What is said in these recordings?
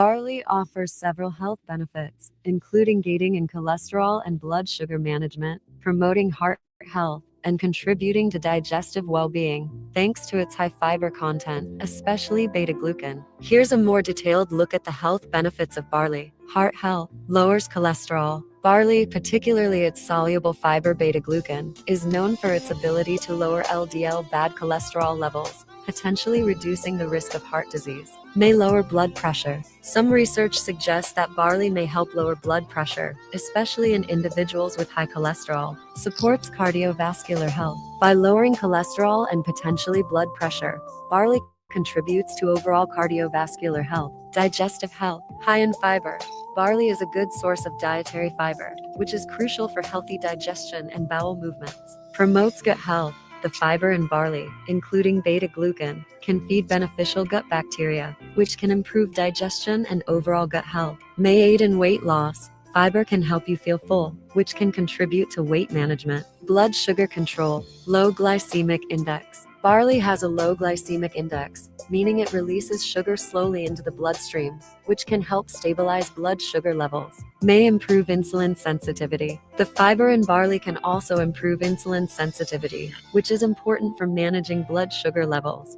Barley offers several health benefits, including aiding in cholesterol and blood sugar management, promoting heart health, and contributing to digestive well being, thanks to its high fiber content, especially beta glucan. Here's a more detailed look at the health benefits of barley. Heart health lowers cholesterol. Barley, particularly its soluble fiber beta glucan, is known for its ability to lower LDL bad cholesterol levels, potentially reducing the risk of heart disease. May lower blood pressure. Some research suggests that barley may help lower blood pressure, especially in individuals with high cholesterol. Supports cardiovascular health. By lowering cholesterol and potentially blood pressure, barley contributes to overall cardiovascular health. Digestive health. High in fiber. Barley is a good source of dietary fiber, which is crucial for healthy digestion and bowel movements. Promotes gut health. The fiber in barley, including beta glucan, can feed beneficial gut bacteria, which can improve digestion and overall gut health. May aid in weight loss. Fiber can help you feel full, which can contribute to weight management. Blood sugar control. Low glycemic index. Barley has a low glycemic index, meaning it releases sugar slowly into the bloodstream, which can help stabilize blood sugar levels. May improve insulin sensitivity. The fiber in barley can also improve insulin sensitivity, which is important for managing blood sugar levels.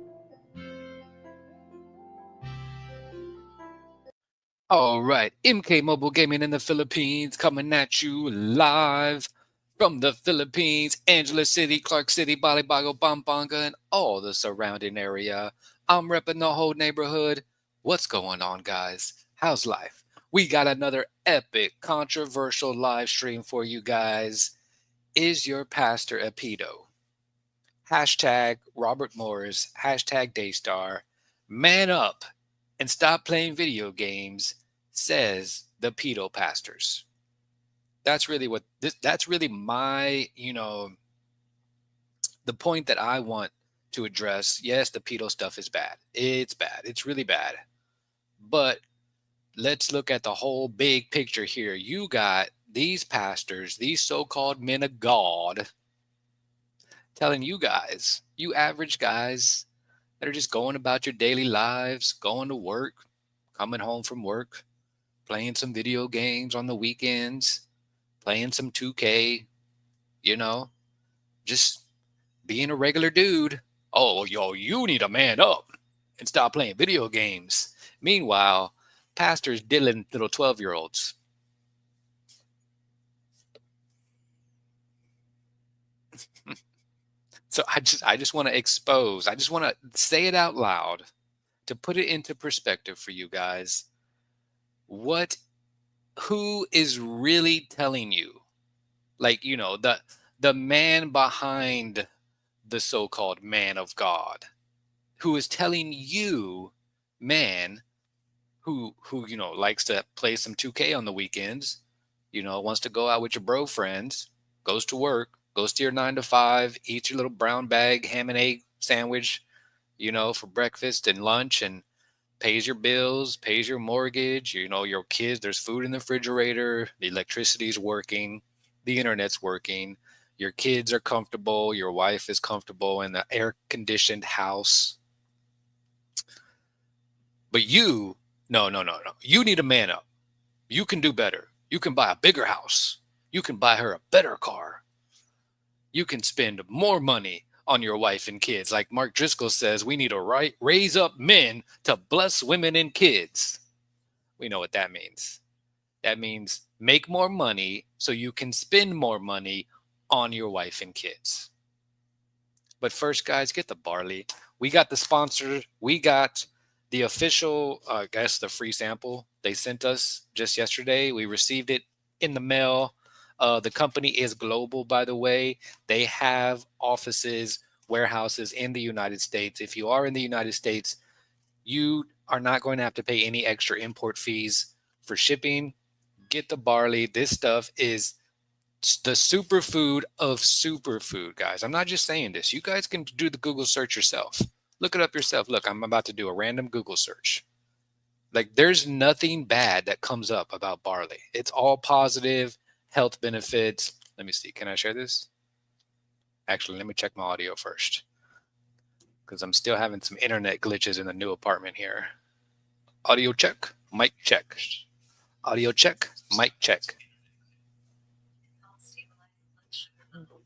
All right, MK Mobile Gaming in the Philippines coming at you live from the Philippines, Angeles City, Clark City, Balibago, Pampanga, and all the surrounding area. I'm repping the whole neighborhood. What's going on, guys? How's life? We got another epic, controversial live stream for you guys. Is your pastor a pedo? Hashtag Robert Morris, hashtag Daystar. Man up and stop playing video games, says the pedo pastors. That's really what this, that's really my, the point that I want to address. Yes, the pedo stuff is bad. It's bad. It's really bad. But let's look at the whole big picture here. You got these pastors, these so-called men of God, telling you guys, you average guys that are just going about your daily lives, going to work, coming home from work, playing some video games on the weekends, playing some 2K, you know, just being a regular dude. Oh, yo, you need to man up and stop playing video games. Meanwhile, pastors diddling little 12-year-olds. So I just want to expose, I just want to say it out loud to put it into perspective for you guys. Who is really telling you, like, the man behind the so-called man of God, who is telling you, man, who likes to play some 2K on the weekends, wants to go out with your bro friends, goes to work, goes to your 9 to 5, eats your little brown bag ham and egg sandwich, for breakfast and lunch, and pays your bills, pays your mortgage, your kids, there's food in the refrigerator, the electricity's working, the internet's working, your kids are comfortable, your wife is comfortable in the air-conditioned house. But you, no. You need to man up. You can do better. You can buy a bigger house. You can buy her a better car. You can spend more money on your wife and kids. Like Mark Driscoll says, we need to raise up men to bless women and kids. We know what that means. That means make more money so you can spend more money on your wife and kids. But first, guys, get the barley. We got the sponsor. We got the official, the free sample they sent us just yesterday. We received it in the mail. The company is global, by the way. They have offices, warehouses in the United States. If you are in the United States, you are not going to have to pay any extra import fees for shipping. Get the barley. This stuff is the superfood of superfood, guys. I'm not just saying this. You guys can do the Google search yourself. Look it up yourself. Look, I'm about to do a random Google search. Like, there's nothing bad that comes up about barley. It's all positive health benefits. Let me see. Can I share this? Actually, let me check my audio first, because I'm still having some internet glitches in the new apartment here. Audio check. Mic check. Audio check. Mic check.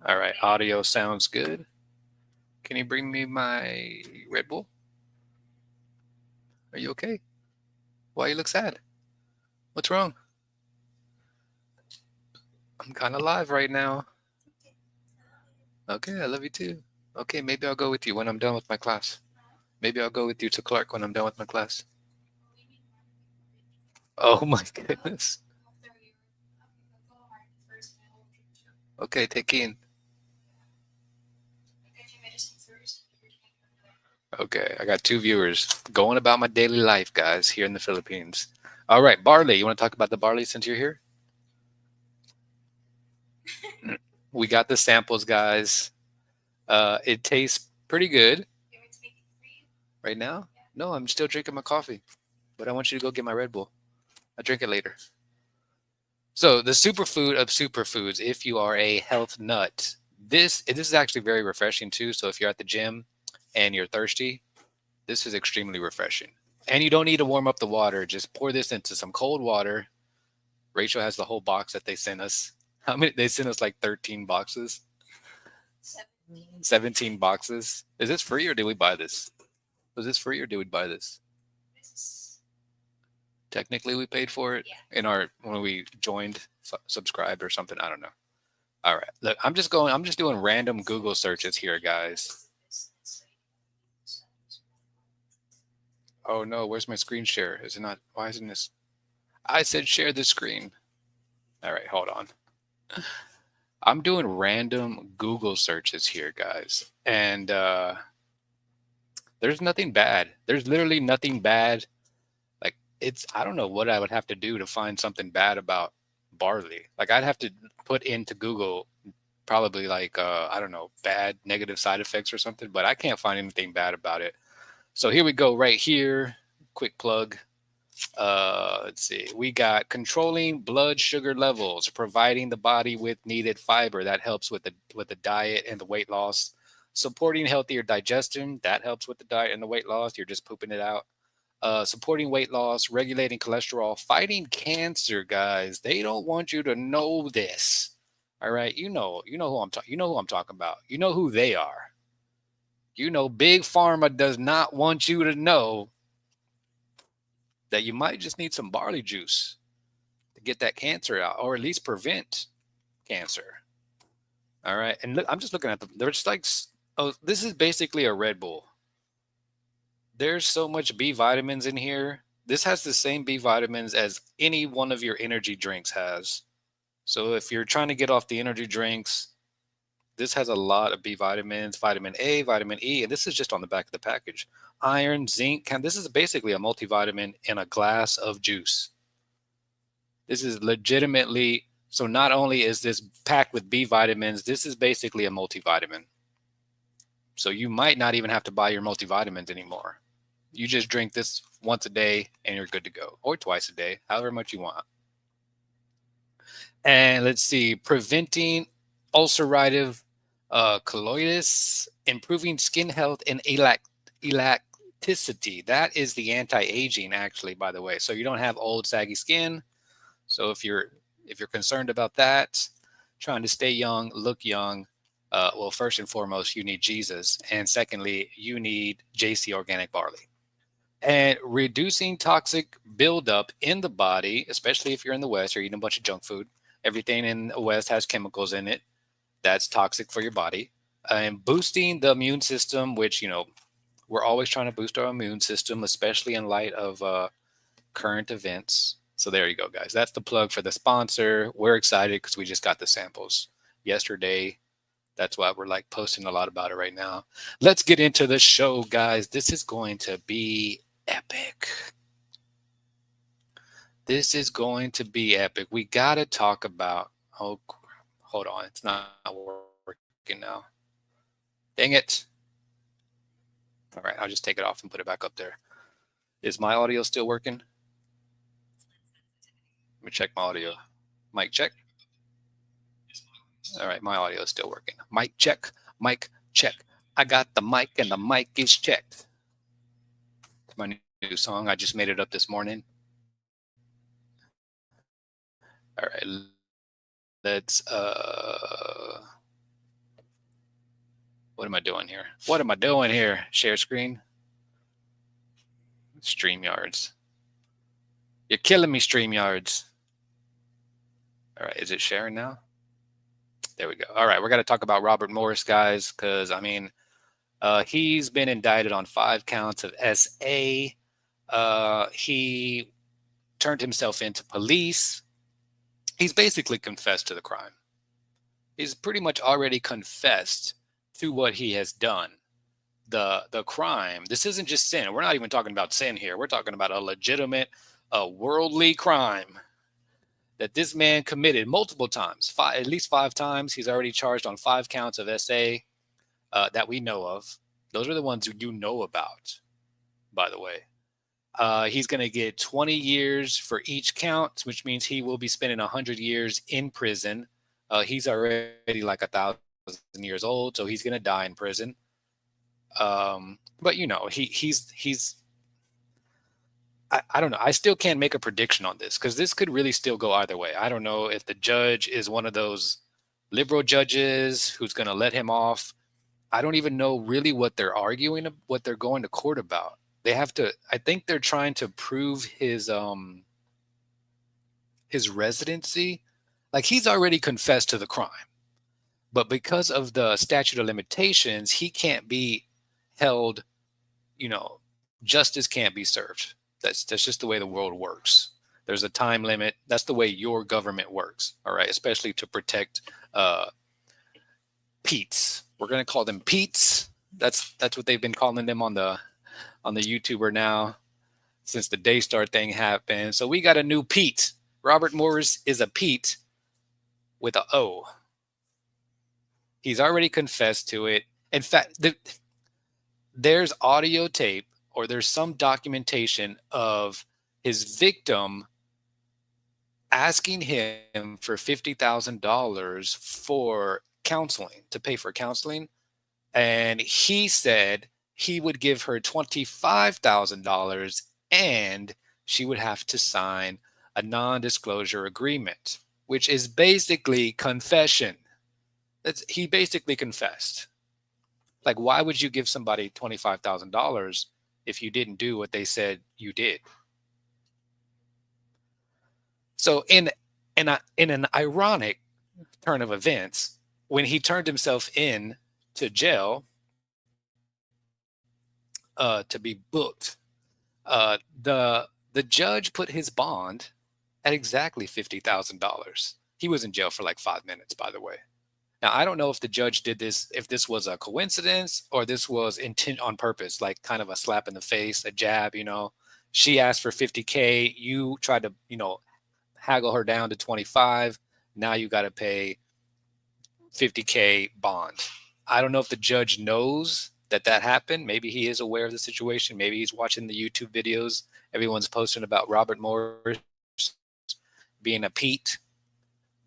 All right. Audio sounds good. Can you bring me my Red Bull? Are you okay? Why you look sad? What's wrong? I'm kind of live right now. Okay, I love you too. Okay, maybe I'll go with you when I'm done with my class. Maybe I'll go with you to Clark when I'm done with my class. Oh my goodness. Okay, take in. Okay, I got 2 viewers going about my daily life, guys, here in the Philippines. All right, barley. You want to talk about the barley since you're here? We got the samples, guys. It tastes pretty good. Right now? No, I'm still drinking my coffee, but I want you to go get my Red Bull. I'll drink it later. So the superfood of superfoods, if you are a health nut, this is actually very refreshing too. So if you're at the gym and you're thirsty, this is extremely refreshing. And you don't need to warm up the water. Just pour this into some cold water. Rachel has the whole box that they sent us. How many? They sent us like 13 boxes. 17 boxes. Is this free or did we buy this? Was this free or did we buy this? Technically, we paid for it in our when we joined, subscribed or something. I don't know. All right, look, I'm just doing random Google searches here, guys. Oh no, where's my screen share? Is it not? Why isn't this? I said share the screen. All right, hold on. I'm doing random Google searches here, guys, and there's nothing bad. There's literally nothing bad. Like I don't know what I would have to do to find something bad about barley. Like I'd have to put into Google probably like I don't know, bad negative side effects or something, but I can't find anything bad about it. So here we go right here. Quick plug. Let's see. We got controlling blood sugar levels, providing the body with needed fiber that helps with the diet and the weight loss. Supporting healthier digestion, that helps with the diet and the weight loss. You're just pooping it out. Supporting weight loss, regulating cholesterol, fighting cancer, guys. They don't want you to know this. All right, you know who I'm talking. You know who I'm talking about. You know who they are. You know, Big Pharma does not want you to know that you might just need some barley juice to get that cancer out, or at least prevent cancer. All right, and look, I'm just looking at them. They're just like, oh, this is basically a Red Bull. There's so much B vitamins in here. This has the same B vitamins as any one of your energy drinks has. So if you're trying to get off the energy drinks, this has a lot of B vitamins, vitamin A, vitamin E, and this is just on the back of the package. Iron, zinc, this is basically a multivitamin in a glass of juice. This is legitimately, so not only is this packed with B vitamins, this is basically a multivitamin. So you might not even have to buy your multivitamins anymore. You just drink this once a day and you're good to go, or twice a day, however much you want. And let's see, preventing ulcerative colitis, improving skin health, and elasticity. That is the anti-aging, actually, by the way. So you don't have old, saggy skin. So if you're concerned about that, trying to stay young, look young, well, first and foremost, you need Jesus, and secondly, you need JC Organic Barley. And reducing toxic buildup in the body, especially if you're in the West, you're eating a bunch of junk food. Everything in the West has chemicals in it. That's toxic for your body. And boosting the immune system, which, we're always trying to boost our immune system, especially in light of current events. So there you go, guys. That's the plug for the sponsor. We're excited because we just got the samples yesterday. That's why we're like posting a lot about it right now. Let's get into the show, guys. This is going to be epic. This is going to be epic. We got to talk about, oh, hold on. It's not working now. Dang it. All right, I'll just take it off and put it back up there. Is my audio still working? Let me check my audio. Mic check. All right, my audio is still working. Mic check. Mic check. I got the mic and the mic is checked. It's my new song. I just made it up this morning. All right, let's what am I doing here? What am I doing here? Share screen. StreamYards. You're killing me, StreamYards. All right, is it sharing now? There we go. All right, we're going to talk about Robert Morris, guys, because, I mean, he's been indicted on 5 counts of SA. He turned himself into police. He's basically confessed to the crime. He's pretty much already confessed to what he has done. The crime, this isn't just sin. We're not even talking about sin here. We're talking about a legitimate, worldly crime that this man committed multiple times, at least 5 times. He's already charged on 5 counts of SA that we know of. Those are the ones you know about, by the way. He's going to get 20 years for each count, which means he will be spending 100 years in prison. He's already like 1,000 years old, so he's going to die in prison. But you know, he's I don't know. I still can't make a prediction on this because this could really still go either way. I don't know if the judge is one of those liberal judges who's going to let him off. I don't even know really what they're arguing, what they're going to court about. They have to, I think they're trying to prove his residency. Like, he's already confessed to the crime, but because of the statute of limitations, he can't be held, you know, justice can't be served. That's just the way the world works. There's a time limit. That's the way your government works. All right. Especially to protect peets. We're going to call them peets. That's what they've been calling them on the YouTuber now since the Daystar thing happened. So we got a new peet. Robert Morris is a peet with a O. He's already confessed to it. In fact, there's audio tape or there's some documentation of his victim asking him for $50,000 for counseling, to pay for counseling. And he said he would give her $25,000 and she would have to sign a non-disclosure agreement, which is basically confession. He basically confessed. Like, why would you give somebody $25,000 if you didn't do what they said you did? So in an ironic turn of events, when he turned himself in to jail to be booked, the judge put his bond at exactly $50,000. He was in jail for like 5 minutes, by the way. Now, I don't know if the judge did this, if this was a coincidence or this was intent on purpose, like kind of a slap in the face, a jab, you know. She asked for 50K. You tried to, you know, haggle her down to 25. Now you got to pay 50K bond. I don't know if the judge knows that happened. Maybe he is aware of the situation. Maybe he's watching the YouTube videos. Everyone's posting about Robert Morris being a Pete.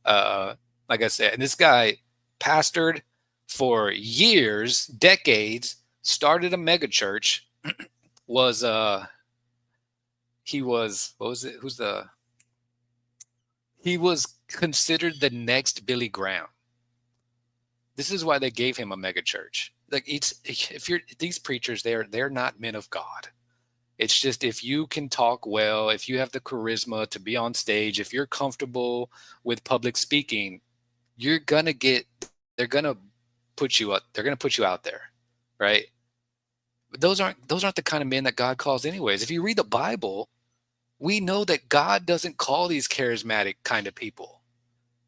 Like I said, and this guy pastored for years, decades, started a mega church, was he was, what was it? He was considered the next Billy Graham. This is why they gave him a mega church. Like, if you're these preachers, they're not men of God. It's just, if you can talk well, if you have the charisma to be on stage, if you're comfortable with public speaking, they're gonna put you up. They're gonna put you out there, right? But those aren't the kind of men that God calls anyways. If you read the Bible, we know that God doesn't call these charismatic kind of people.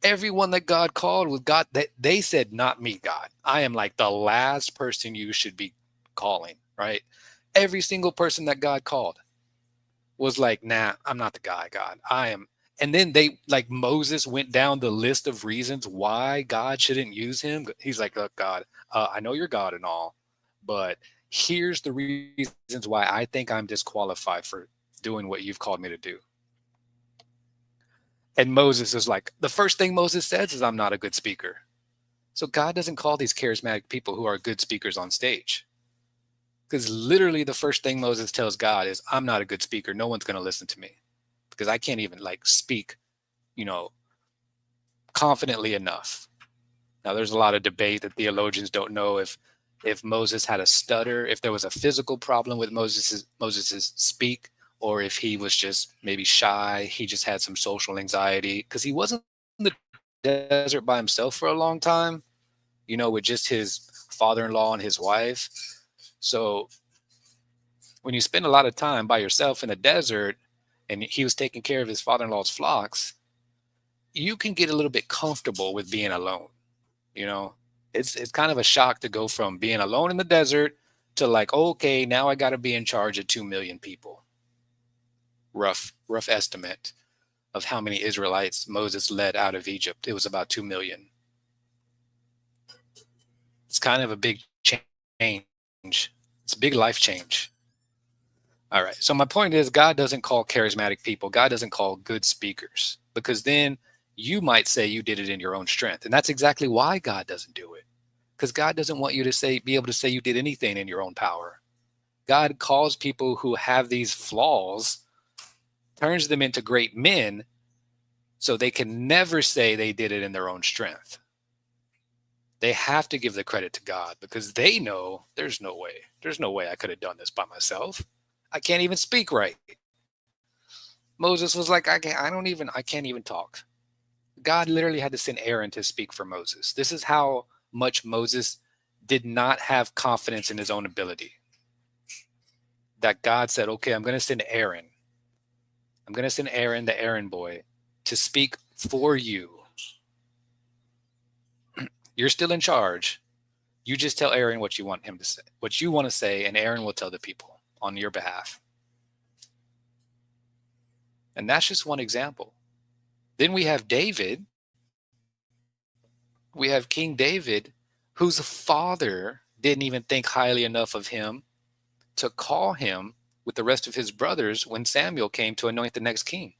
Everyone that God called was God. They said, "Not me, God. I am like the last person you should be calling," right? Every single person that God called was like, "Nah, I'm not the guy, God. I am." And then like Moses went down the list of reasons why God shouldn't use him. He's like, "Look, God, I know you're God and all, but here's the reasons why I think I'm disqualified for doing what you've called me to do." And Moses is like, the first thing Moses says is, "I'm not a good speaker." So God doesn't call these charismatic people who are good speakers on stage. Because literally the first thing Moses tells God is, "I'm not a good speaker. No one's going to listen to me because I can't even like speak, you know, confidently enough. Now, there's a lot of debate that theologians don't know if Moses had a stutter, if there was a physical problem with Moses's speak, or if he was just maybe shy. He just had some social anxiety because he wasn't in the desert by himself for a long time, with just his father-in-law and his wife. So when you spend a lot of time by yourself in the desert, and he was taking care of his father-in-law's flocks, you can get a little bit comfortable with being alone. It's kind of a shock to go from being alone in the desert to like, okay, now I got to be in charge of 2 million people. Rough estimate of how many Israelites Moses led out of Egypt. It was about 2 million. It's kind of a big change. It's a big life change. All right. So my point is, God doesn't call charismatic people. God doesn't call good speakers, because then you might say you did it in your own strength. And that's exactly why God doesn't do it. Because God doesn't want you to be able to say you did anything in your own power. God calls people who have these flaws, turns them into great men, so they can never say they did it in their own strength. They have to give the credit to God, because they know there's no way I could have done this by myself. I can't even speak right. Moses was like, I can't even talk. God literally had to send Aaron to speak for Moses. This is how much Moses did not have confidence in his own ability. That God said, okay, I'm going to send Aaron. I'm going to send Aaron, the Aaron boy, to speak for you. You're still in charge. You just tell Aaron what you want him to say, what you want to say, and Aaron will tell the people on your behalf. And that's just one example. Then we have David. We have King David, whose father didn't even think highly enough of him to call him with the rest of his brothers when Samuel came to anoint the next king.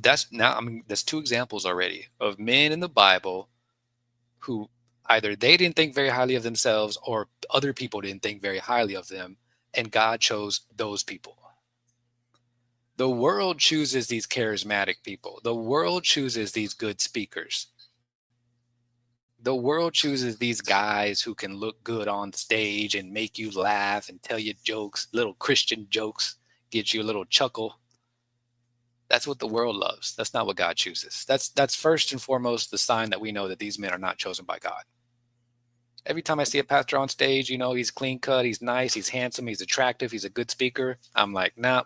That's two examples already of men in the Bible who either they didn't think very highly of themselves, or other people didn't think very highly of them, and God chose those people. The world chooses these charismatic people. The world chooses these good speakers. The world chooses these guys who can look good on stage and make you laugh and tell you jokes, little Christian jokes, get you a little chuckle. That's what the world loves. That's not what God chooses. That's first and foremost the sign that we know that these men are not chosen by God. Every time I see a pastor on stage, he's clean cut, he's nice, he's handsome, he's attractive, he's a good speaker, I'm like, nah,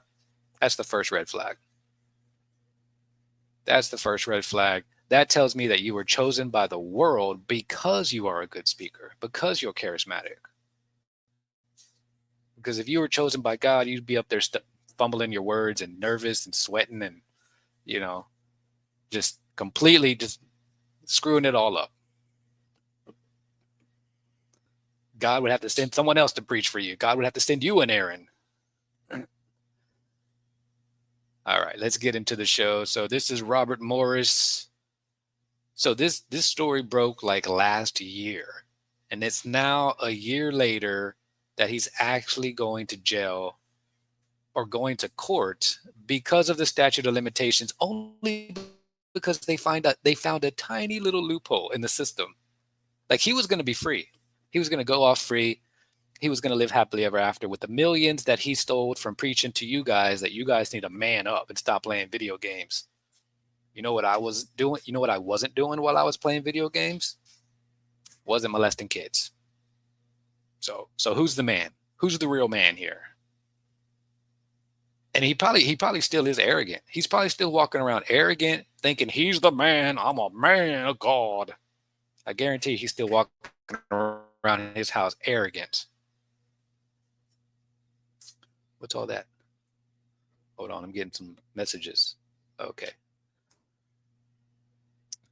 that's the first red flag. That's the first red flag. That tells me that you were chosen by the world because you are a good speaker, because you're charismatic. Because if you were chosen by God, you'd be up there fumbling your words and nervous and sweating and, just completely just screwing it all up. God would have to send someone else to preach for you. God would have to send you an Aaron. All right, let's get into the show. So this is Robert Morris. So this story broke like last year, and it's now a year later that he's actually going to jail or going to court because of the statute of limitations, only because they found a tiny little loophole in the system. Like, he was going to be free. He was going to go off free. He was going to live happily ever after with the millions that he stole from preaching to you guys that you guys need to man up and stop playing video games. You know what I was doing? You know what I wasn't doing while I was playing video games? Wasn't molesting kids. So who's the man? Who's the real man here? And he probably still is arrogant. He's probably still walking around arrogant, thinking he's the man. I'm a man of God. I guarantee he's still walking around his house arrogant. What's all that? Hold on, I'm getting some messages. Okay.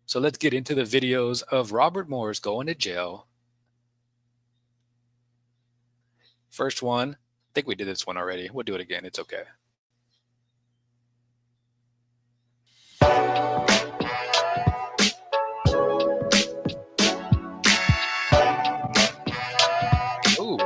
So let's get into the videos of Robert Morris going to jail. First one, I think we did this one already. We'll do it again. It's okay. Ooh.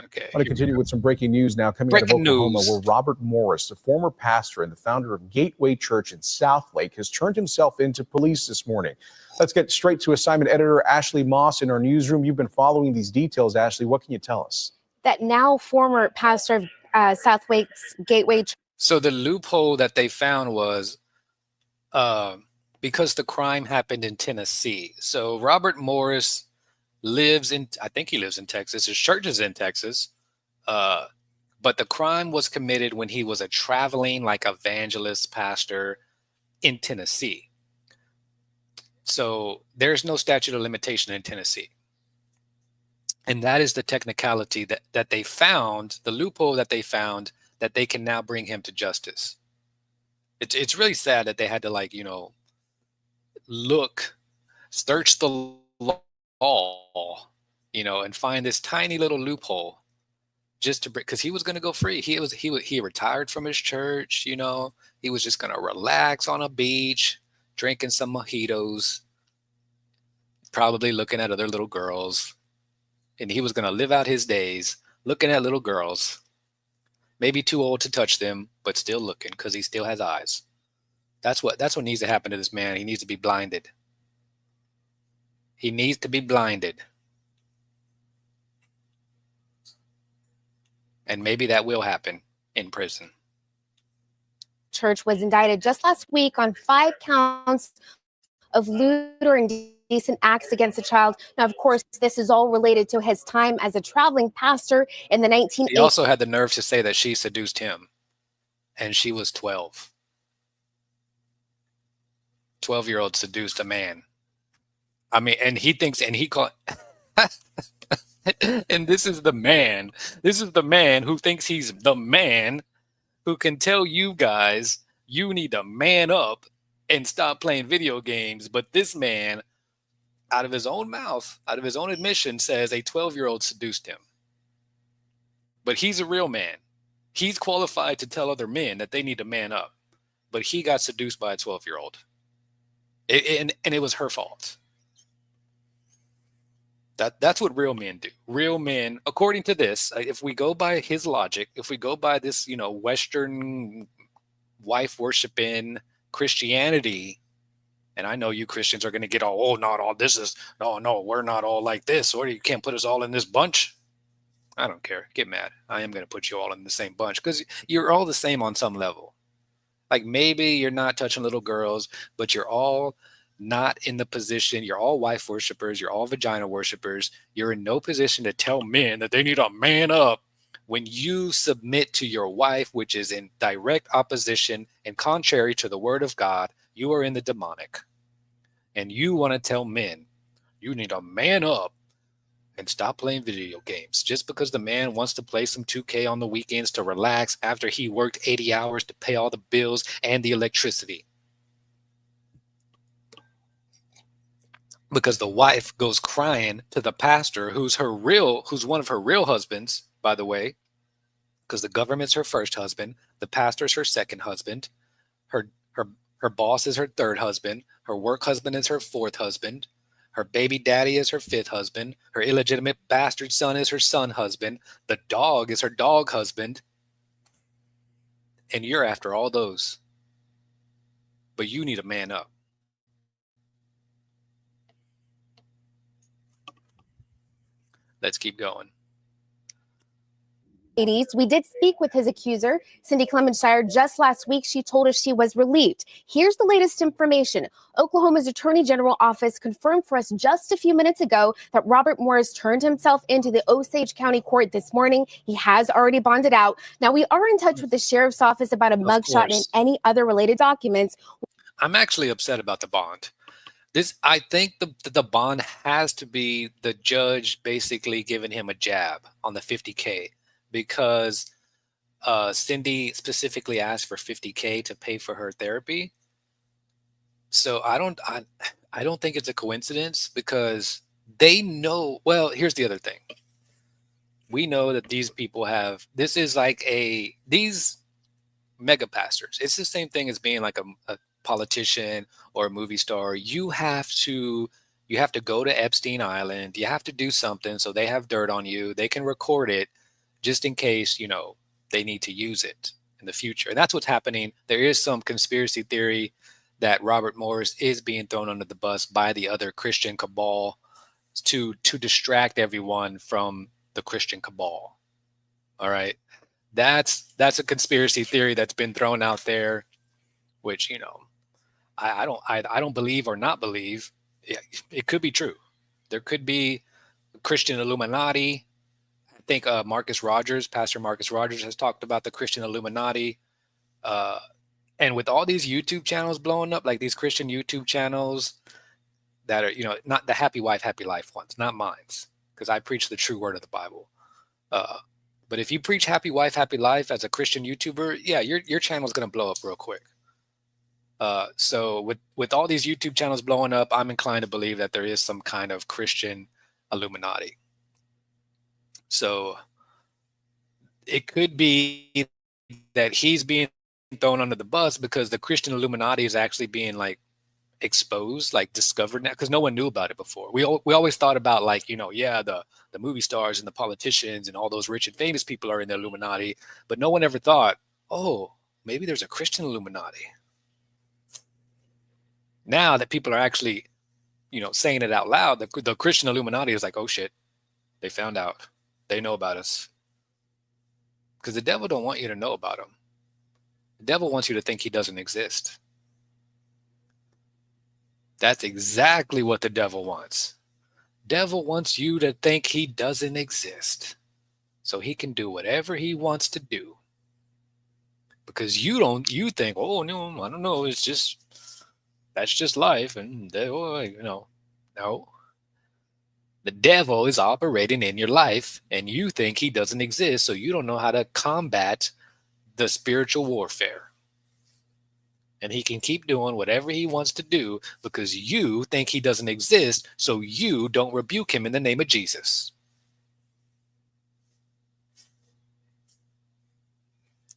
Okay. I want to continue with some breaking news now coming out of Oklahoma, where Robert Morris, a former pastor and the founder of Gateway Church in Southlake, has turned himself into police this morning. Let's get straight to assignment editor Ashley Moss in our newsroom. You've been following these details, Ashley. What can you tell us? That now former pastor of Southlake's Gateway Church. So the loophole that they found was because the crime happened in Tennessee. So Robert Morris lives in, I think he lives in Texas. His church is in Texas. But the crime was committed when he was a traveling like evangelist pastor in Tennessee. So there's no statute of limitation in Tennessee. And that is the technicality that they found, the loophole that they found, that they can now bring him to justice. It's really sad that they had to, like, you know, search the law, you know, and find this tiny little loophole just to bring, because he was going to go free. He retired from his church, you know, he was just going to relax on a beach, drinking some mojitos, probably looking at other little girls. And he was going to live out his days looking at little girls, maybe too old to touch them, but still looking because he still has eyes. That's what needs to happen to this man. He needs to be blinded. He needs to be blinded. And maybe that will happen in prison. Church was indicted just last week on 5 counts of lewd or indecent acts against a child. Now, of course, this is all related to his time as a traveling pastor in the 1980s. He also had the nerve to say that she seduced him, and she was 12. 12-year-old seduced a man. I mean, and he thinks, and he called, and this is the man who thinks he's the man who can tell you guys, you need to man up and stop playing video games. But this man, out of his own mouth, out of his own admission, says a 12-year-old seduced him. But he's a real man. He's qualified to tell other men that they need to man up. But he got seduced by a 12-year-old. And it was her fault. That's what real men do. Real men, according to this, if we go by his logic, if we go by this, you know, Western wife worshiping Christianity, and I know you Christians are going to get all, oh, not all this is, no, we're not all like this, or you can't put us all in this bunch. I don't care. Get mad. I am going to put you all in the same bunch because you're all the same on some level. Like maybe you're not touching little girls, but you're all not in the position. You're all wife worshipers. You're all vagina worshipers. You're in no position to tell men that they need to man up when you submit to your wife, which is in direct opposition and contrary to the word of God. You are in the demonic. And you want to tell men, you need to man up and stop playing video games just because the man wants to play some 2K on the weekends to relax after he worked 80 hours to pay all the bills and the electricity. Because the wife goes crying to the pastor, who's one of her real husbands, by the way, because the government's her first husband, the pastor's her second husband, her boss is her third husband, her work husband is her fourth husband, her baby daddy is her fifth husband, her illegitimate bastard son is her son husband, the dog is her dog husband, and you're after all those. But you need to man up. Let's keep going. We did speak with his accuser, Cindy Clemenshire, just last week. She told us she was relieved. Here's the latest information. Oklahoma's Attorney General office confirmed for us just a few minutes ago that Robert Morris turned himself into the Osage County Court this morning. He has already bonded out. Now, we are in touch with the sheriff's office about a mugshot and any other related documents. I'm actually upset about the bond. I think the bond has to be the judge basically giving him a jab on the $50K. Because Cindy specifically asked for $50K to pay for her therapy. So I don't think it's a coincidence because they know. Well, here's the other thing. We know that these people this is like these mega pastors. It's the same thing as being like a politician or a movie star. You have to go to Epstein Island. You have to do something so they have dirt on you. They can record it. just in case, they need to use it in the future. And that's what's happening. There is some conspiracy theory that Robert Morris is being thrown under the bus by the other Christian cabal to distract everyone from the Christian cabal. All right. That's a conspiracy theory that's been thrown out there, which, I don't believe or not believe. It could be true. There could be Christian Illuminati. I think Pastor Marcus Rogers has talked about the Christian Illuminati. And with all these YouTube channels blowing up, like these Christian YouTube channels that are, not the Happy Wife, Happy Life ones, not mine's, because I preach the true word of the Bible. But if you preach Happy Wife, Happy Life as a Christian YouTuber, yeah, your channel is going to blow up real quick. So with all these YouTube channels blowing up, I'm inclined to believe that there is some kind of Christian Illuminati. So it could be that he's being thrown under the bus because the Christian Illuminati is actually being like exposed, like discovered now, because no one knew about it before. We always thought about like, the movie stars and the politicians and all those rich and famous people are in the Illuminati, but no one ever thought, oh, maybe there's a Christian Illuminati. Now that people are actually, saying it out loud, the Christian Illuminati is like, oh shit, they found out. They know about us. Because the devil don't want you to know about him. The devil wants you to think he doesn't exist. That's exactly what the devil wants. Devil wants you to think he doesn't exist, so he can do whatever he wants to do. Because you think, oh no, I don't know, that's just life, and no. The devil is operating in your life, and you think he doesn't exist, so you don't know how to combat the spiritual warfare. And he can keep doing whatever he wants to do because you think he doesn't exist, so you don't rebuke him in the name of Jesus.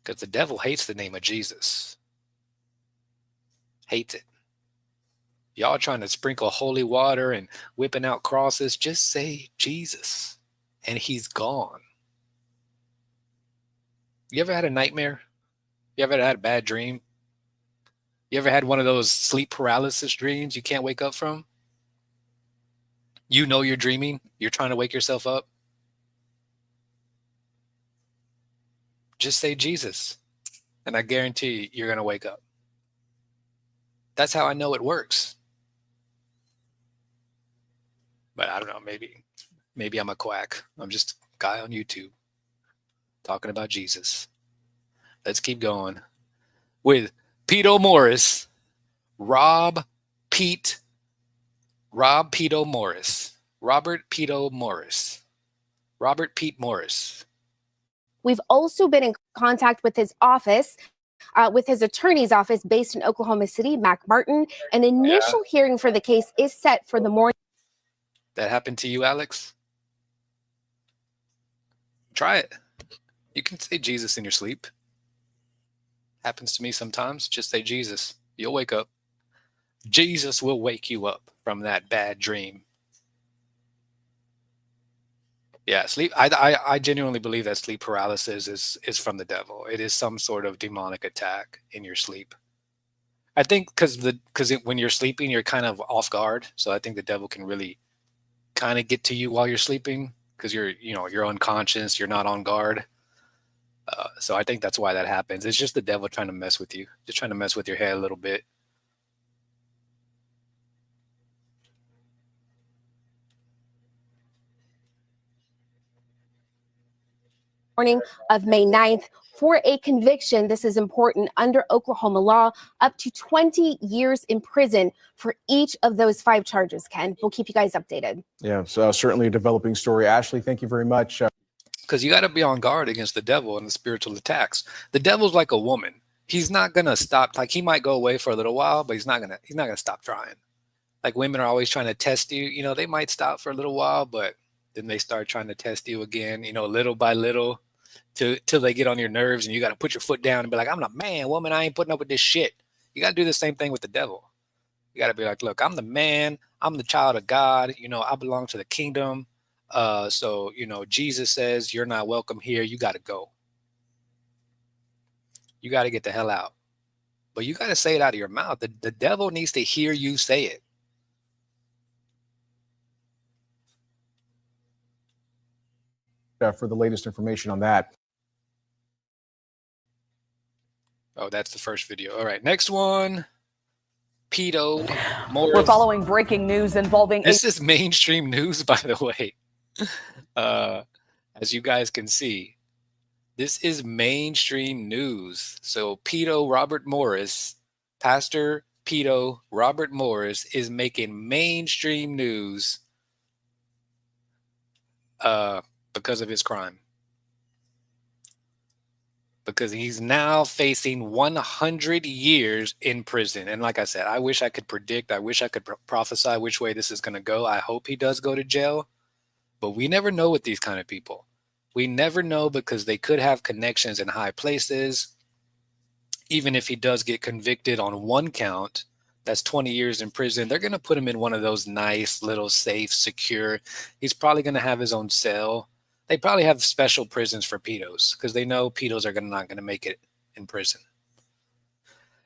Because the devil hates the name of Jesus. Hates it. Y'all trying to sprinkle holy water and whipping out crosses, just say Jesus, and he's gone. You ever had a nightmare? You ever had a bad dream? You ever had one of those sleep paralysis dreams you can't wake up from? You're dreaming. You're trying to wake yourself up. Just say Jesus, and I guarantee you're going to wake up. That's how I know it works. But I don't know, maybe I'm a quack. I'm just a guy on YouTube talking about Jesus. Let's keep going with peet0 Morris, Robert peet0 Morris. We've also been in contact with his office, with his attorney's office based in Oklahoma City, Mac Martin. An initial hearing for the case is set for the morning. That happened to you, Alex? Try it. You can say Jesus in your sleep. Happens to me sometimes. Just say Jesus. You'll wake up. Jesus will wake you up from that bad dream. Yeah, sleep. I genuinely believe that sleep paralysis is from the devil. It is some sort of demonic attack in your sleep. I think because when you're sleeping, you're kind of off guard. So I think the devil can really kind of get to you while you're sleeping because you're unconscious. You're not on guard. So I think that's why that happens. It's just the devil trying to mess with you, just trying to mess with your head a little bit. Morning of May 9th for a conviction. This is important under Oklahoma law, up to 20 years in prison for each of those 5 charges. Ken, we'll keep you guys updated. Yeah, so certainly a developing story. Ashley, thank you very much. Because you got to be on guard against the devil and the spiritual attacks. The devil's like a woman. He's not gonna stop. Like he might go away for a little while, but he's not gonna stop trying. Like women are always trying to test you. They might stop for a little while, but then they start trying to test you again. Little by little, till they get on your nerves, and you got to put your foot down and be like, "I'm the man, woman. I ain't putting up with this shit." You got to do the same thing with the devil. You got to be like, "Look, I'm the man. I'm the child of God. I belong to the kingdom. So, Jesus says, you're not welcome here. You got to go. You got to get the hell out. But you got to say it out of your mouth. The devil needs to hear you say it. For the latest information on that. Oh, that's the first video. All right, next one. Peet0. We're following breaking news involving. This is mainstream news, by the way. As you guys can see, this is mainstream news. So peet0 Robert Morris, Pastor peet0 Robert Morris, is making mainstream news because of his crime. Because he's now facing 100 years in prison. And like I said, I wish I could predict, I wish I could prophesy which way this is going to go. I hope he does go to jail. But we never know with these kind of people. We never know, because they could have connections in high places. Even if he does get convicted on one count, that's 20 years in prison. They're going to put him in one of those nice, little, safe, secure. He's probably going to have his own cell. They probably have special prisons for pedos, because they know pedos are not going to make it in prison.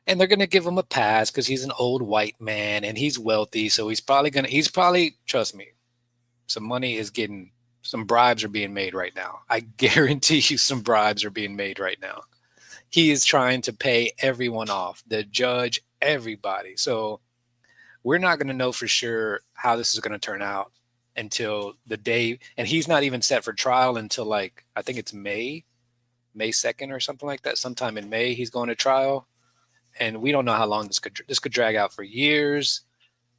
And they're going to give him a pass because he's an old white man and he's wealthy. So he's probably, trust me, some bribes are being made right now. I guarantee you some bribes are being made right now. He is trying to pay everyone off, the judge, everybody. So we're not going to know for sure how this is going to turn out until the day. And he's not even set for trial until, I think it's May 2nd or something like that. Sometime in May, he's going to trial. And we don't know how long this could drag out for years.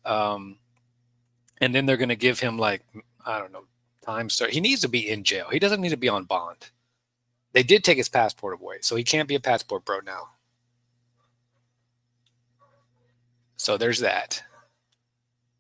And then they're going to give him I don't know, time. He needs to be in jail. He doesn't need to be on bond. They did take his passport away, so he can't be a passport bro now. So there's that.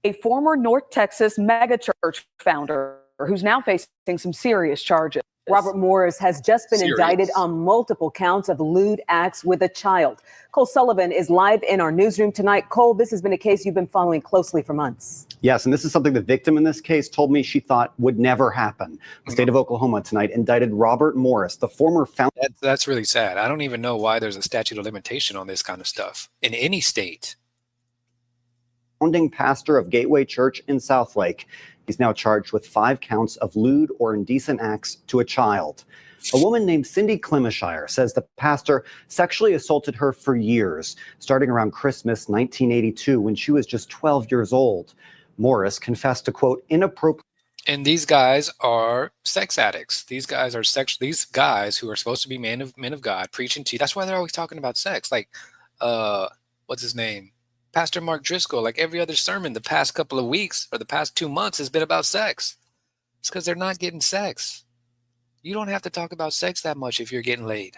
A former North Texas megachurch founder who's now facing some serious charges. Robert Morris has just been indicted on multiple counts of lewd acts with a child. Cole Sullivan is live in our newsroom tonight. Cole, this has been a case you've been following closely for months. Yes, and this is something the victim in this case told me she thought would never happen. The state of Oklahoma tonight indicted Robert Morris, the former founder. That's really sad. I don't even know why there's a statute of limitation on this kind of stuff in any state. Founding pastor of Gateway Church in Southlake. He's now charged with 5 counts of lewd or indecent acts to a child. A woman named Cindy Clemishire says the pastor sexually assaulted her for years, starting around Christmas 1982 when she was just 12 years old. Morris confessed to, quote, inappropriate. And these guys are sex addicts. These guys are these guys who are supposed to be men of God preaching to you. That's why they're always talking about sex. What's his name? Pastor Mark Driscoll, every other sermon the past couple of weeks or the past 2 months has been about sex. It's because they're not getting sex. You don't have to talk about sex that much if you're getting laid.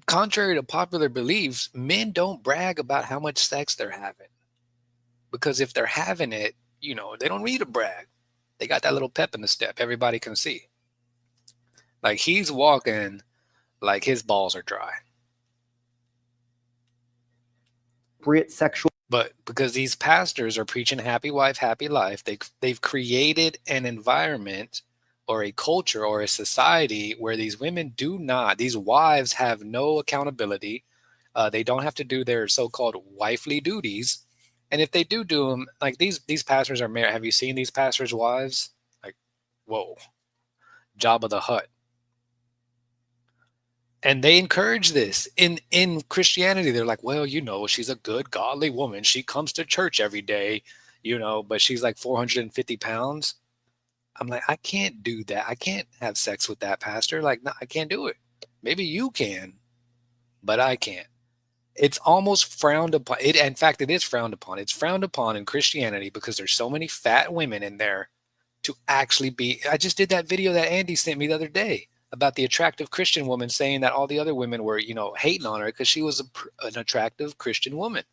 Contrary to popular beliefs, men don't brag about how much sex they're having. Because if they're having it, they don't need to brag. They got that little pep in the step. Everybody can see. He's walking like his balls are dry. Sexual. But because these pastors are preaching happy wife, happy life, they've created an environment or a culture or a society where these wives have no accountability. They don't have to do their so-called wifely duties. And if they do them, these pastors are married. Have you seen these pastors' wives? Whoa, Jabba the Hutt. And they encourage this in Christianity. They're like, well, she's a good, godly woman. She comes to church every day, but she's 450 pounds. I'm like, I can't do that. I can't have sex with that pastor. No, I can't do it. Maybe you can, but I can't. It's almost frowned upon. In fact, it is frowned upon. It's frowned upon in Christianity because there's so many fat women in there to actually be. I just did that video that Andy sent me the other day about the attractive Christian woman saying that all the other women were, hating on her because she was an attractive Christian woman.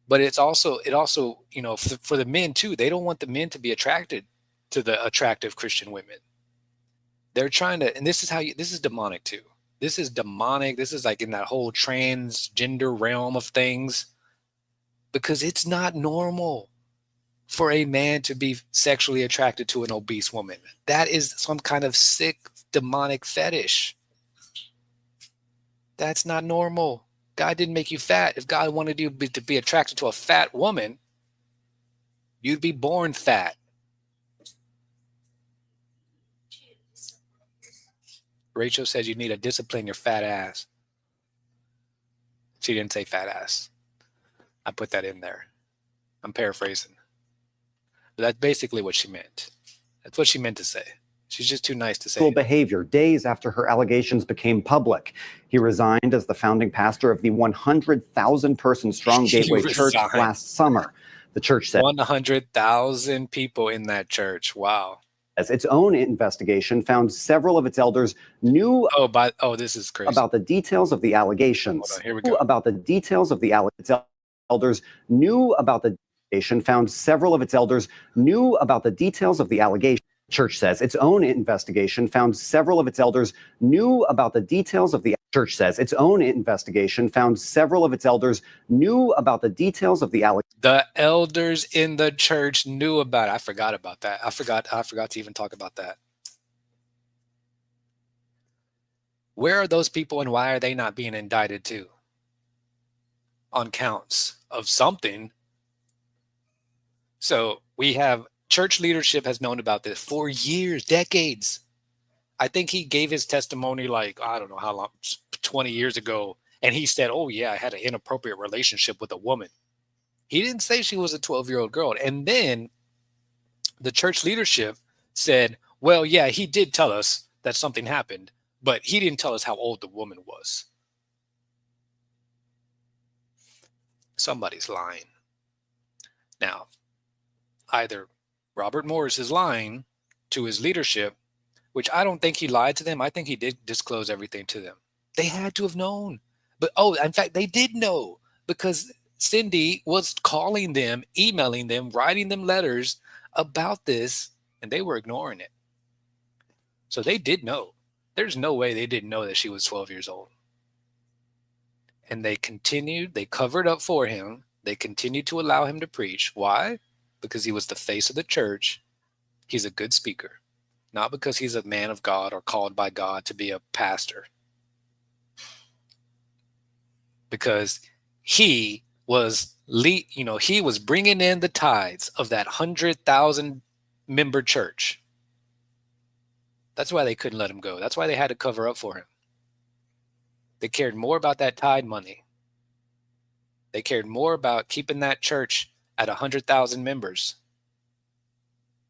But it also, for the men too, they don't want the men to be attracted to the attractive Christian women. They're trying to, and this is demonic too. This is demonic. This is in that whole transgender realm of things because it's not normal. for a man to be sexually attracted to an obese woman. That is some kind of sick, demonic fetish. That's not normal. God didn't make you fat. If God wanted you to be attracted to a fat woman, you'd be born fat. Rachel says you need to discipline your fat ass. She didn't say fat ass. I put that in there. I'm paraphrasing. But that's basically what she meant. That's what she meant to say. She's just too nice to say. Behavior days after her allegations became public. He resigned as the founding pastor of the 100,000 person strong Gateway Church last summer. The church said 100,000 people in that church. Wow. As its own investigation found several of its elders knew this is crazy. About the details of the allegations. Hold on, here we go. About the details of the elders knew about the allegation, found several of its elders knew about the details of the allegation. Church says its own investigation found several of its elders knew about the details of the church says its own investigation found several of its elders knew about the details of the allegation. The elders in the church knew about it. I forgot about that. I forgot to even talk about that. Where are those people and why are they not being indicted too? On counts of something. So we have church leadership has known about this for years, decades. I think he gave his testimony like, I don't know how long, 20 years ago. And he said, oh yeah, I had an inappropriate relationship with a woman. He didn't say she was a 12-year-old girl. And then the church leadership said, well, yeah, he did tell us that something happened, but he didn't tell us how old the woman was. Somebody's lying. Now, either Robert Morris is lying to his leadership, which I don't think he lied to them. I think he did disclose everything to them. They had to have known. But, in fact, they did know because Cindy was calling them, emailing them, writing them letters about this, and they were ignoring it. So they did know. There's no way they didn't know that she was 12 years old. And they continued, they covered up for him. They continued to allow him to preach. Why? Because he was the face of the church. He's a good speaker. Not because he's a man of God or called by God to be a pastor. Because he was he was bringing in the tithes of that 100,000 member church. That's why they couldn't let him go. That's why they had to cover up for him. They cared more about that tithe money. They cared more about keeping that church at 100,000 members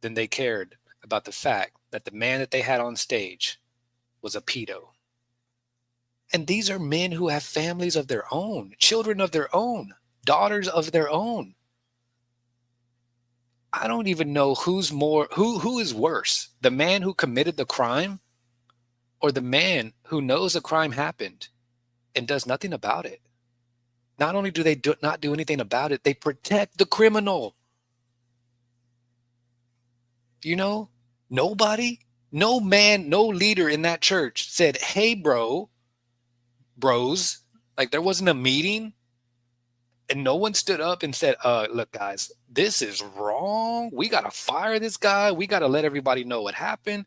than they cared about the fact that the man that they had on stage was a pedo. And these are men who have families of their own, children of their own, daughters of their own. I don't even know who is worse, the man who committed the crime or the man who knows a crime happened and does nothing about it. Not only do they not do anything about it, they protect the criminal. Nobody, no man, no leader in that church said, hey, bros, like there wasn't a meeting and no one stood up and said, look, guys, this is wrong. We got to fire this guy. We got to let everybody know what happened.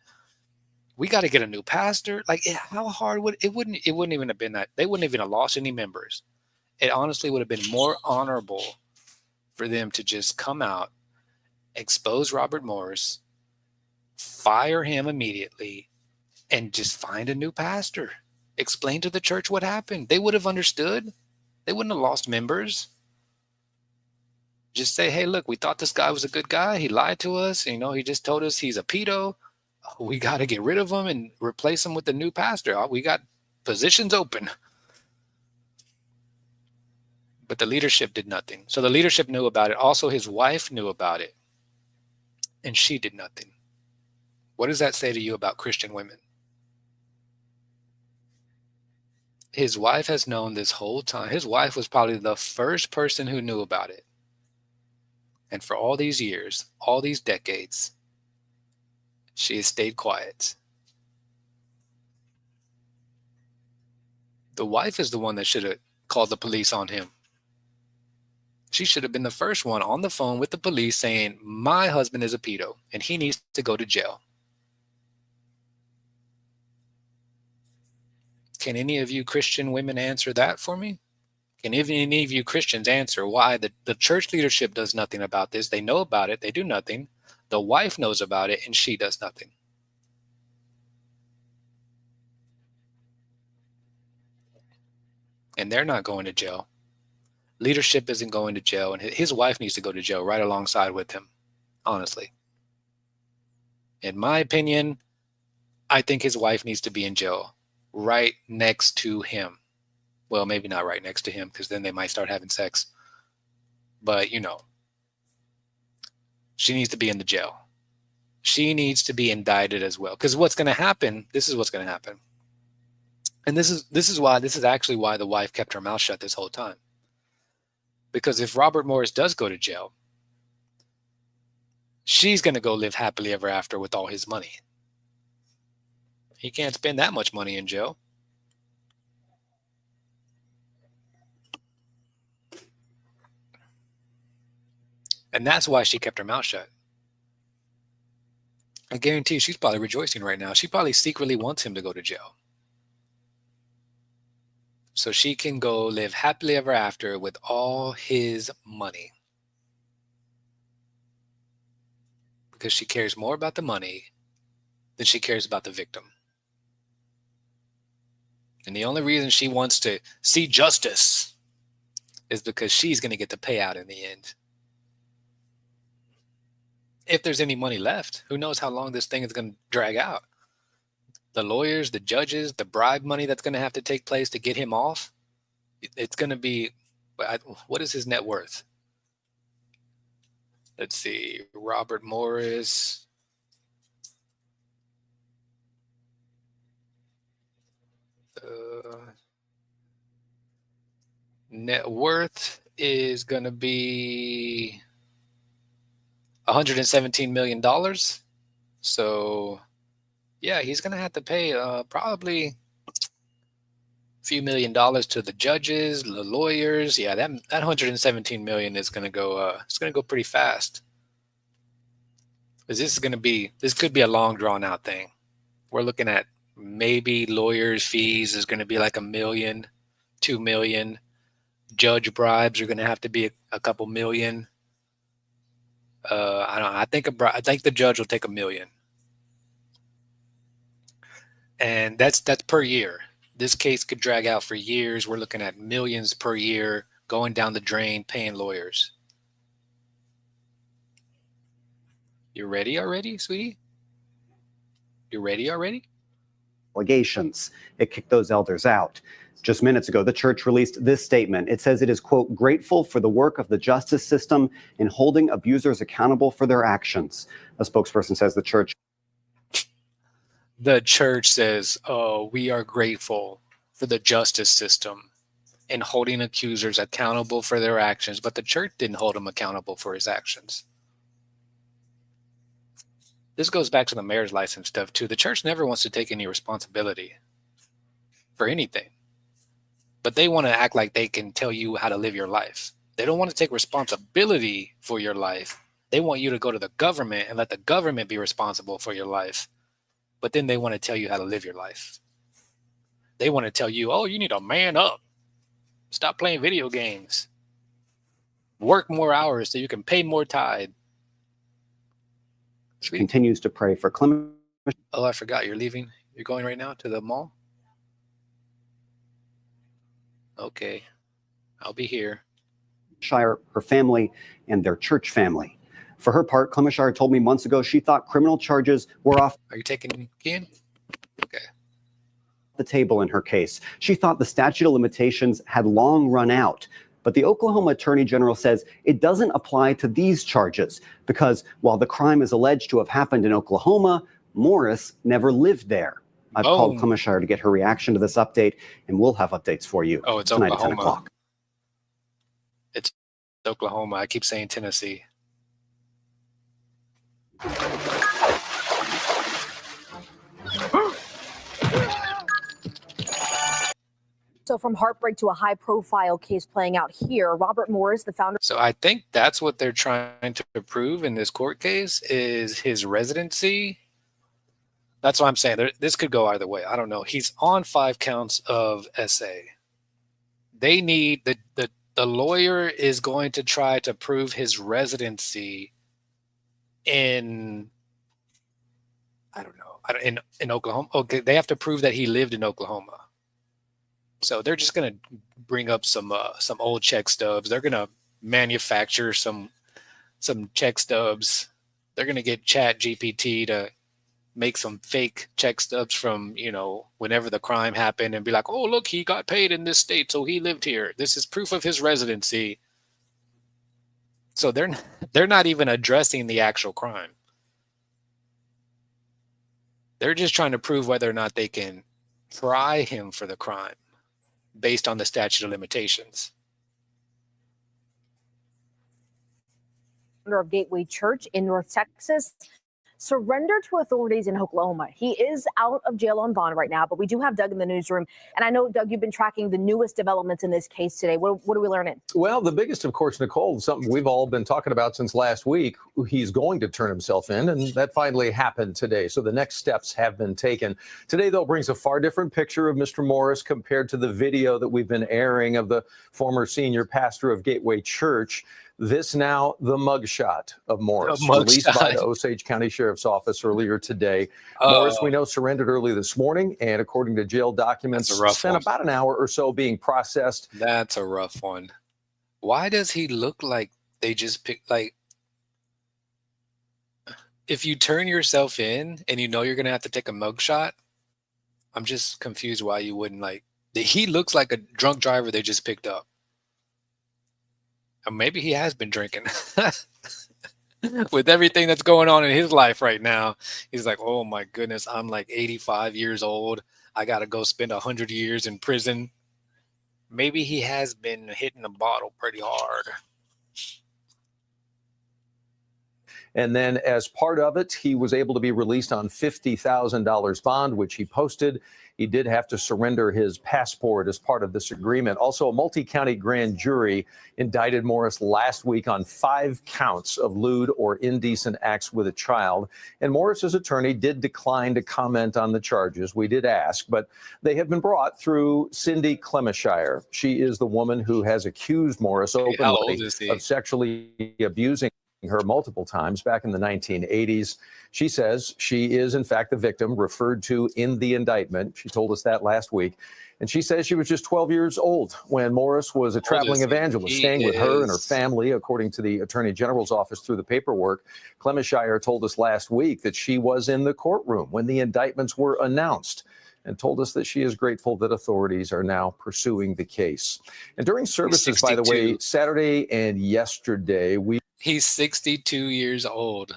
We got to get a new pastor. Like, how hard would it wouldn't even have been that they wouldn't even have lost any members. It honestly would have been more honorable for them to just come out, expose Robert Morris, fire him immediately, and just find a new pastor. Explain to the church what happened. They would have understood. They wouldn't have lost members. Just say, hey, look, we thought this guy was a good guy. He lied to us. He just told us he's a pedo. We got to get rid of him and replace him with a new pastor. We got positions open. But the leadership did nothing. So the leadership knew about it. Also, his wife knew about it. And she did nothing. What does that say to you about Christian women? His wife has known this whole time. His wife was probably the first person who knew about it. And for all these years, all these decades, she has stayed quiet. The wife is the one that should have called the police on him. She should have been the first one on the phone with the police saying, my husband is a pedo and he needs to go to jail. Can any of you Christian women answer that for me? Can any of you Christians answer why the church leadership does nothing about this? They know about it. They do nothing. The wife knows about it and she does nothing. And they're not going to jail. Leadership isn't going to jail, and his wife needs to go to jail right alongside with him, honestly. In my opinion, I think his wife needs to be in jail right next to him. Well, maybe not right next to him, because then they might start having sex. But, you know, she needs to be in the jail. She needs to be indicted as well. Because what's going to happen, this is what's going to happen. And this is actually why the wife kept her mouth shut this whole time. Because if Robert Morris does go to jail, she's going to go live happily ever after with all his money. He can't spend that much money in jail. And that's why she kept her mouth shut. I guarantee she's probably rejoicing right now. She probably secretly wants him to go to jail, so she can go live happily ever after with all his money. Because she cares more about the money than she cares about the victim. And the only reason she wants to see justice is because she's going to get the payout in the end. If there's any money left, who knows how long this thing is going to drag out. The lawyers, the judges, the bribe money that's going to have to take place to get him off. It's going to be, what is his net worth? Let's see, Robert Morris. Net worth is going to be $117 million. So, yeah, he's going to have to pay probably a few $1 million to the judges, the lawyers. Yeah, that $117 million is going to go. It's going to go pretty fast. Because this could be a long drawn out thing. We're looking at maybe lawyers' fees is going to be like $1 million, $2 million. Judge bribes are going to have to be a couple million. I don't know. I think the judge will take $1 million. And that's per year. This case could drag out for years. We're looking at millions per year going down the drain, paying lawyers. You ready already, sweetie? You ready already? Allegations. It kicked those elders out. Just minutes ago, the church released this statement. It says it is, quote, grateful for the work of the justice system in holding abusers accountable for their actions. A spokesperson says the church says, oh, we are grateful for the justice system in holding accusers accountable for their actions, but the church didn't hold him accountable for his actions. This goes back to the marriage license stuff too. The church never wants to take any responsibility for anything, but they want to act like they can tell you how to live your life. They don't want to take responsibility for your life. They want you to go to the government and let the government be responsible for your life. But then they want to tell you how to live your life. They want to tell you, oh, you need to man up. Stop playing video games. Work more hours so you can pay more tithe. Continues to pray for Clement. Oh, I forgot. You're leaving. You're going right now to the mall? Okay. I'll be here. Shire, her family, and their church family. For her part, Clement told me months ago she thought criminal charges were off. Are you taking Ian? Okay. The table in her case. She thought the statute of limitations had long run out. But the Oklahoma Attorney General says it doesn't apply to these charges because while the crime is alleged to have happened in Oklahoma, Morris never lived there. I've called Clement to get her reaction to this update, and we'll have updates for you tonight at 10 o'clock. It's Oklahoma. I keep saying Tennessee. So from heartbreak to a high-profile case playing out here, Robert Morris, the founder. So I think that's what they're trying to prove in this court case is his residency. That's what I'm saying. This could go either way. I don't know. He's on 5 counts of SA. They need the lawyer is going to try to prove his residency in, I don't know, in Oklahoma. Okay, they have to prove that he lived in Oklahoma. So they're just going to bring up some old check stubs. They're going to manufacture some check stubs. They're going to get Chat GPT to make some fake check stubs from, whenever the crime happened and be like, oh, look, he got paid in this state, so he lived here. This is proof of his residency. So they're not even addressing the actual crime. They're just trying to prove whether or not they can try him for the crime based on the statute of limitations. Of Gateway Church in North Texas surrendered to authorities in Oklahoma. He is out of jail on bond right now, but we do have Doug in the newsroom. And I know, Doug, you've been tracking the newest developments in this case today. What are we learning? Well, the biggest, of course, Nicole, is something we've all been talking about since last week. He's going to turn himself in, and that finally happened today. So the next steps have been taken. Today, though, brings a far different picture of Mr. Morris compared to the video that we've been airing of the former senior pastor of Gateway Church. This now the mugshot of Morris, released by the Osage County Sheriff's Office earlier today. Morris, we know, surrendered early this morning, and according to jail documents, spent about an hour or so being processed. That's a rough one. Why does he look like they just picked, if you turn yourself in and you're going to have to take a mugshot, I'm just confused why you wouldn't he looks like a drunk driver they just picked up. Or maybe he has been drinking. With everything that's going on in his life right now, he's like, oh my goodness, I'm 85 years old. I got to go spend 100 years in prison. Maybe he has been hitting the bottle pretty hard. And then as part of it, he was able to be released on $50,000 bond, which he posted. He did have to surrender his passport as part of this agreement. Also, a multi-county grand jury indicted Morris last week on 5 counts of lewd or indecent acts with a child. And Morris's attorney did decline to comment on the charges. We did ask, but they have been brought through Cindy Clemishire. She is the woman who has accused Morris openly of sexually abusing her multiple times back in the 1980s. She says she is, in fact, the victim referred to in the indictment. She told us that last week. And she says she was just 12 years old when Morris was a traveling evangelist, staying with her and her family, according to the Attorney General's office through the paperwork. Clemishire told us last week that she was in the courtroom when the indictments were announced, and told us that she is grateful that authorities are now pursuing the case. And during services, by the way, Saturday and yesterday, He's 62 years old.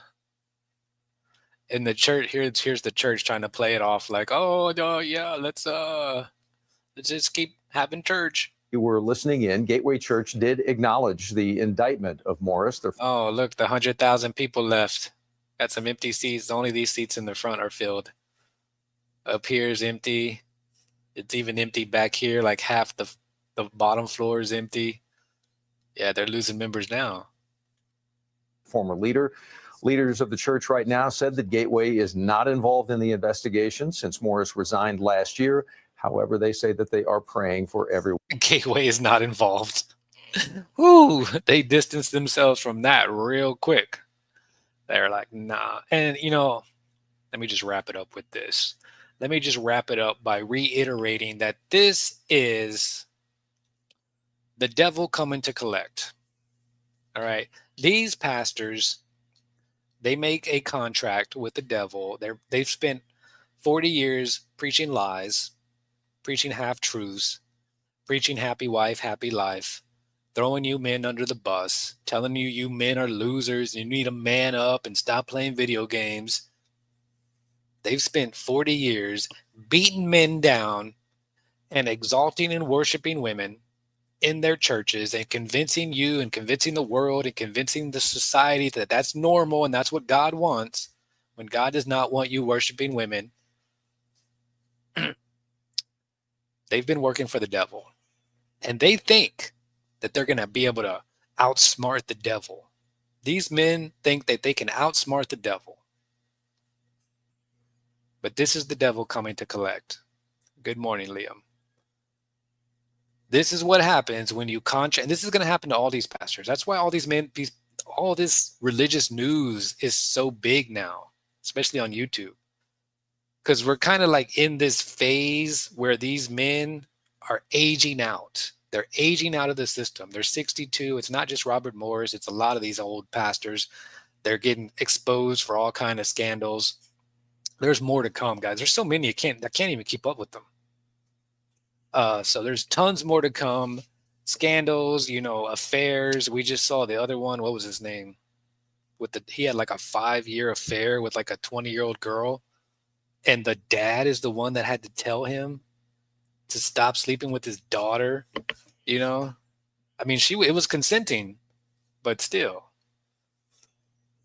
In the church, here's the church trying to play it off like, oh, no, yeah, let's just keep having church. You were listening in. Gateway Church did acknowledge the indictment of Morris. Oh, look, the 100,000 people left. Got some empty seats. Only these seats in the front are filled. Up here is empty. It's even empty back here. Like half the bottom floor is empty. Yeah, they're losing members now. Former leaders of the church right now said that Gateway is not involved in the investigation since Morris resigned last year. However, they say that they are praying for everyone. Gateway is not involved. Woo, they distanced themselves from that real quick. They're like, nah. And, let me just wrap it up with this. Let me just wrap it up by reiterating that this is the devil coming to collect. All right. These pastors, they make a contract with the devil. They've spent 40 years preaching lies, preaching half-truths, preaching happy wife, happy life, throwing you men under the bus, telling you men are losers, you need to man up and stop playing video games. They've spent 40 years beating men down and exalting and worshiping women in their churches and convincing you and convincing the world and convincing the society that that's normal and that's what God wants, when God does not want you worshiping women. They've been working for the devil. And they think that they're going to be able to outsmart the devil. These men think that they can outsmart the devil. But this is the devil coming to collect. Good morning, Liam. This is what happens when you and this is going to happen to all these pastors. That's why all these men, all this religious news is so big now, especially on YouTube. Because we're kind of like in this phase where these men are aging out. They're aging out of the system. They're 62. It's not just Robert Morris. It's a lot of these old pastors. They're getting exposed for all kinds of scandals. There's more to come, guys. There's so many I can't even keep up with them. So there's tons more to come. Scandals, affairs. We just saw the other one. What was his name? He had like a 5-year affair with like a 20-year-old girl. And the dad is the one that had to tell him to stop sleeping with his daughter. I mean, it was consenting, but still.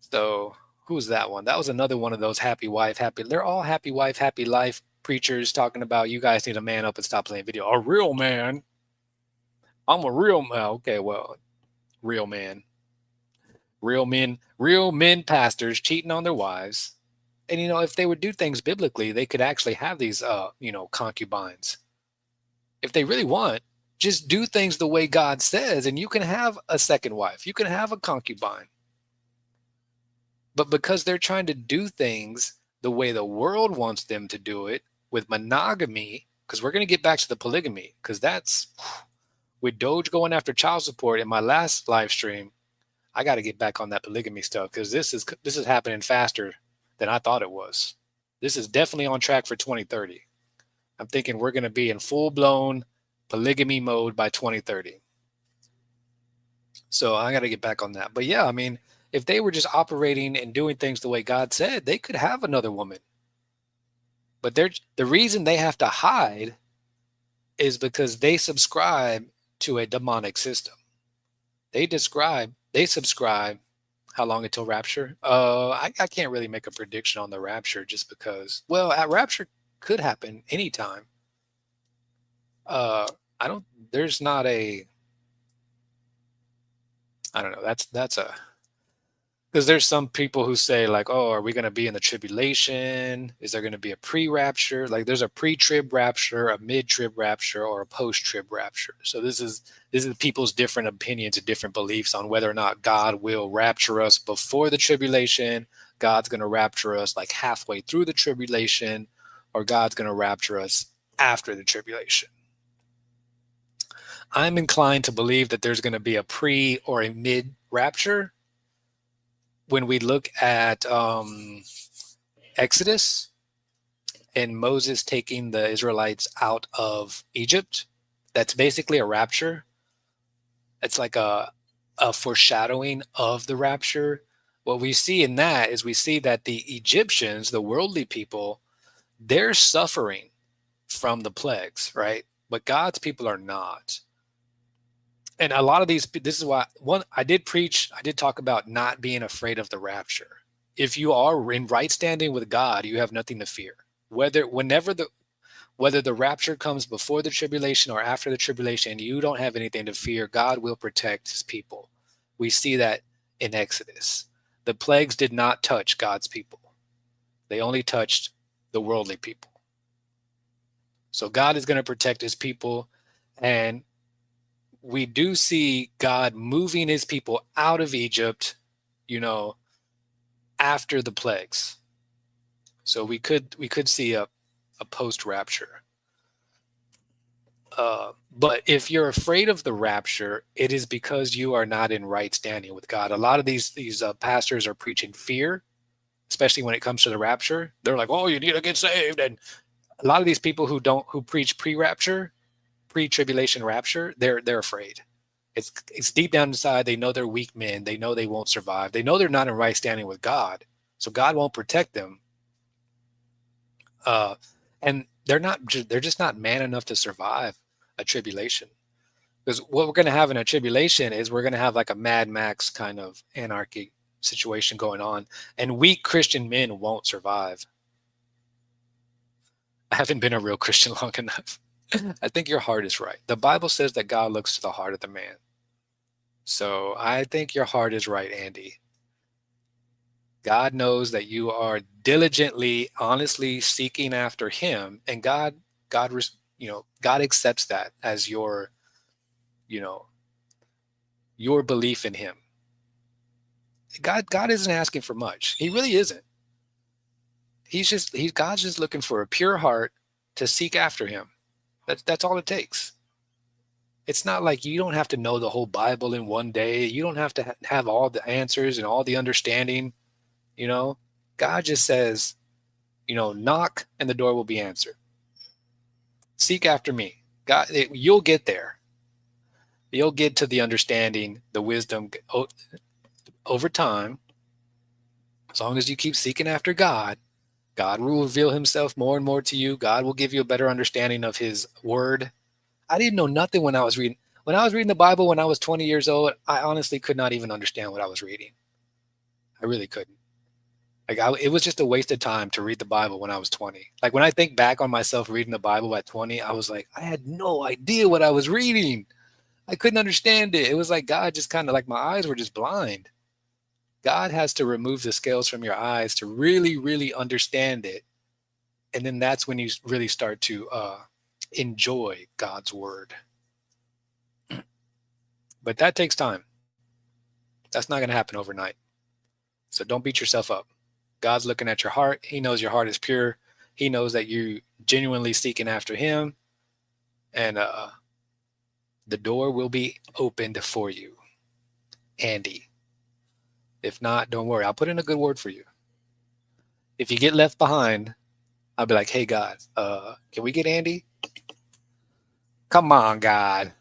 So who's that one? That was another one of those happy wife, happy. They're all happy wife, happy life preachers talking about you guys need to man up and stop playing video. A real man. I'm a real man. Okay, well, real man. Real men pastors cheating on their wives. And, if they would do things biblically, they could actually have these, concubines. If they really want, just do things the way God says, and you can have a second wife. You can have a concubine. But because they're trying to do things the way the world wants them to do it with monogamy, because we're going to get back to the polygamy, because that's with Doge going after child support in my last live stream, I got to get back on that polygamy stuff because this is happening faster than I thought it was. This is definitely on track for 2030. I'm thinking we're going to be in full-blown polygamy mode by 2030. So I got to get back on that. But yeah, I mean, if they were just operating and doing things the way God said, they could have another woman. But the reason they have to hide is because they subscribe to a demonic system. They subscribe. How long until rapture? I can't really make a prediction on the rapture just because, rapture could happen anytime. There's not a, I don't know. Because there's some people who say like, oh, are we going to be in the tribulation? Is there going to be a pre-rapture? Like there's a pre-trib rapture, a mid-trib rapture, or a post-trib rapture. So this is people's different opinions and different beliefs on whether or not God will rapture us before the tribulation, God's going to rapture us like halfway through the tribulation, or God's going to rapture us after the tribulation. I'm inclined to believe that there's going to be a pre or a mid-rapture. When we look at Exodus and Moses taking the Israelites out of Egypt, that's basically a rapture. It's like a foreshadowing of the rapture. What we see in that is we see that the Egyptians, the worldly people, they're suffering from the plagues, right? But God's people are not. And a lot of this is why I did talk about not being afraid of the rapture. If you are in right standing with God, you have nothing to fear. Whether the rapture comes before the tribulation or after the tribulation, you don't have anything to fear. God will protect his people. We see that in Exodus. The plagues did not touch God's people. They only touched the worldly people. So God is going to protect his people, and we do see God moving his people out of Egypt, after the plagues. So we could see a post-rapture. But if you're afraid of the rapture, it is because you are not in right standing with God. A lot of these pastors are preaching fear, especially when it comes to the rapture. They're like, oh, you need to get saved. And a lot of these people who preach pre-rapture, pre-tribulation rapture, they're afraid. It's deep down inside. They know they're weak men. They know they won't survive. They know they're not in right standing with God, so God won't protect them. And they're just not man enough to survive a tribulation. Because what we're going to have in a tribulation is we're going to have like a Mad Max kind of anarchy situation going on, and weak Christian men won't survive. I haven't been a real Christian long enough. I think your heart is right. The Bible says that God looks to the heart of the man. So I think your heart is right, Andy. God knows that you are diligently, honestly seeking after him, and God accepts that as your belief in him. God isn't asking for much. He really isn't. God's just looking for a pure heart to seek after him. That's all it takes. It's not like you don't have to know the whole Bible in one day. You don't have to have all the answers and all the understanding. God just says, knock and the door will be answered. Seek after me. God, you'll get there. You'll get to the understanding, the wisdom over time. As long as you keep seeking after God, God will reveal himself more and more to you. God will give you a better understanding of his word. I didn't know nothing when I was reading. When I was reading the Bible when I was 20 years old, I honestly could not even understand what I was reading. I really couldn't. It was just a waste of time to read the Bible when I was 20. Like when I think back on myself reading the Bible at 20, I was like, I had no idea what I was reading. I couldn't understand it. It was like God just kind of like my eyes were just blind. God has to remove the scales from your eyes to really, really understand it. And then that's when you really start to enjoy God's word. But that takes time. That's not going to happen overnight. So don't beat yourself up. God's looking at your heart. He knows your heart is pure. He knows that you're genuinely seeking after him. And the door will be opened for you, Andy. If not, don't worry. I'll put in a good word for you. If you get left behind, I'll be like, hey, God, can we get Andy? Come on, God.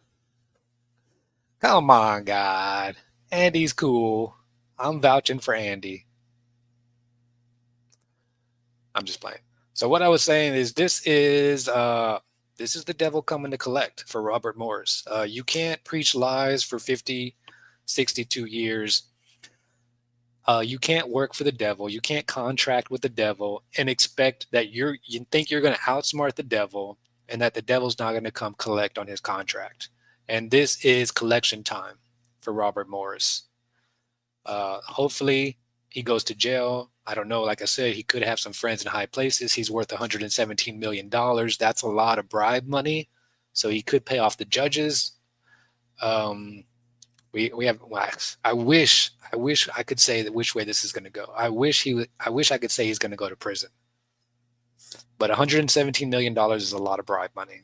Come on, God. Andy's cool. I'm vouching for Andy. I'm just playing. So what I was saying is this is the devil coming to collect for Robert Morris. You can't preach lies for 50, 62 years. You can't work for the devil. You can't contract with the devil and expect that you think you're going to outsmart the devil and that the devil's not going to come collect on his contract. And this is collection time for Robert Morris. Hopefully he goes to jail. I don't know. Like I said, he could have some friends in high places. He's worth $117 million. That's a lot of bribe money. So he could pay off the judges. We have. I wish I could say that which way this is going to go. I wish I could say he's going to go to prison. But $117 million is a lot of bribe money.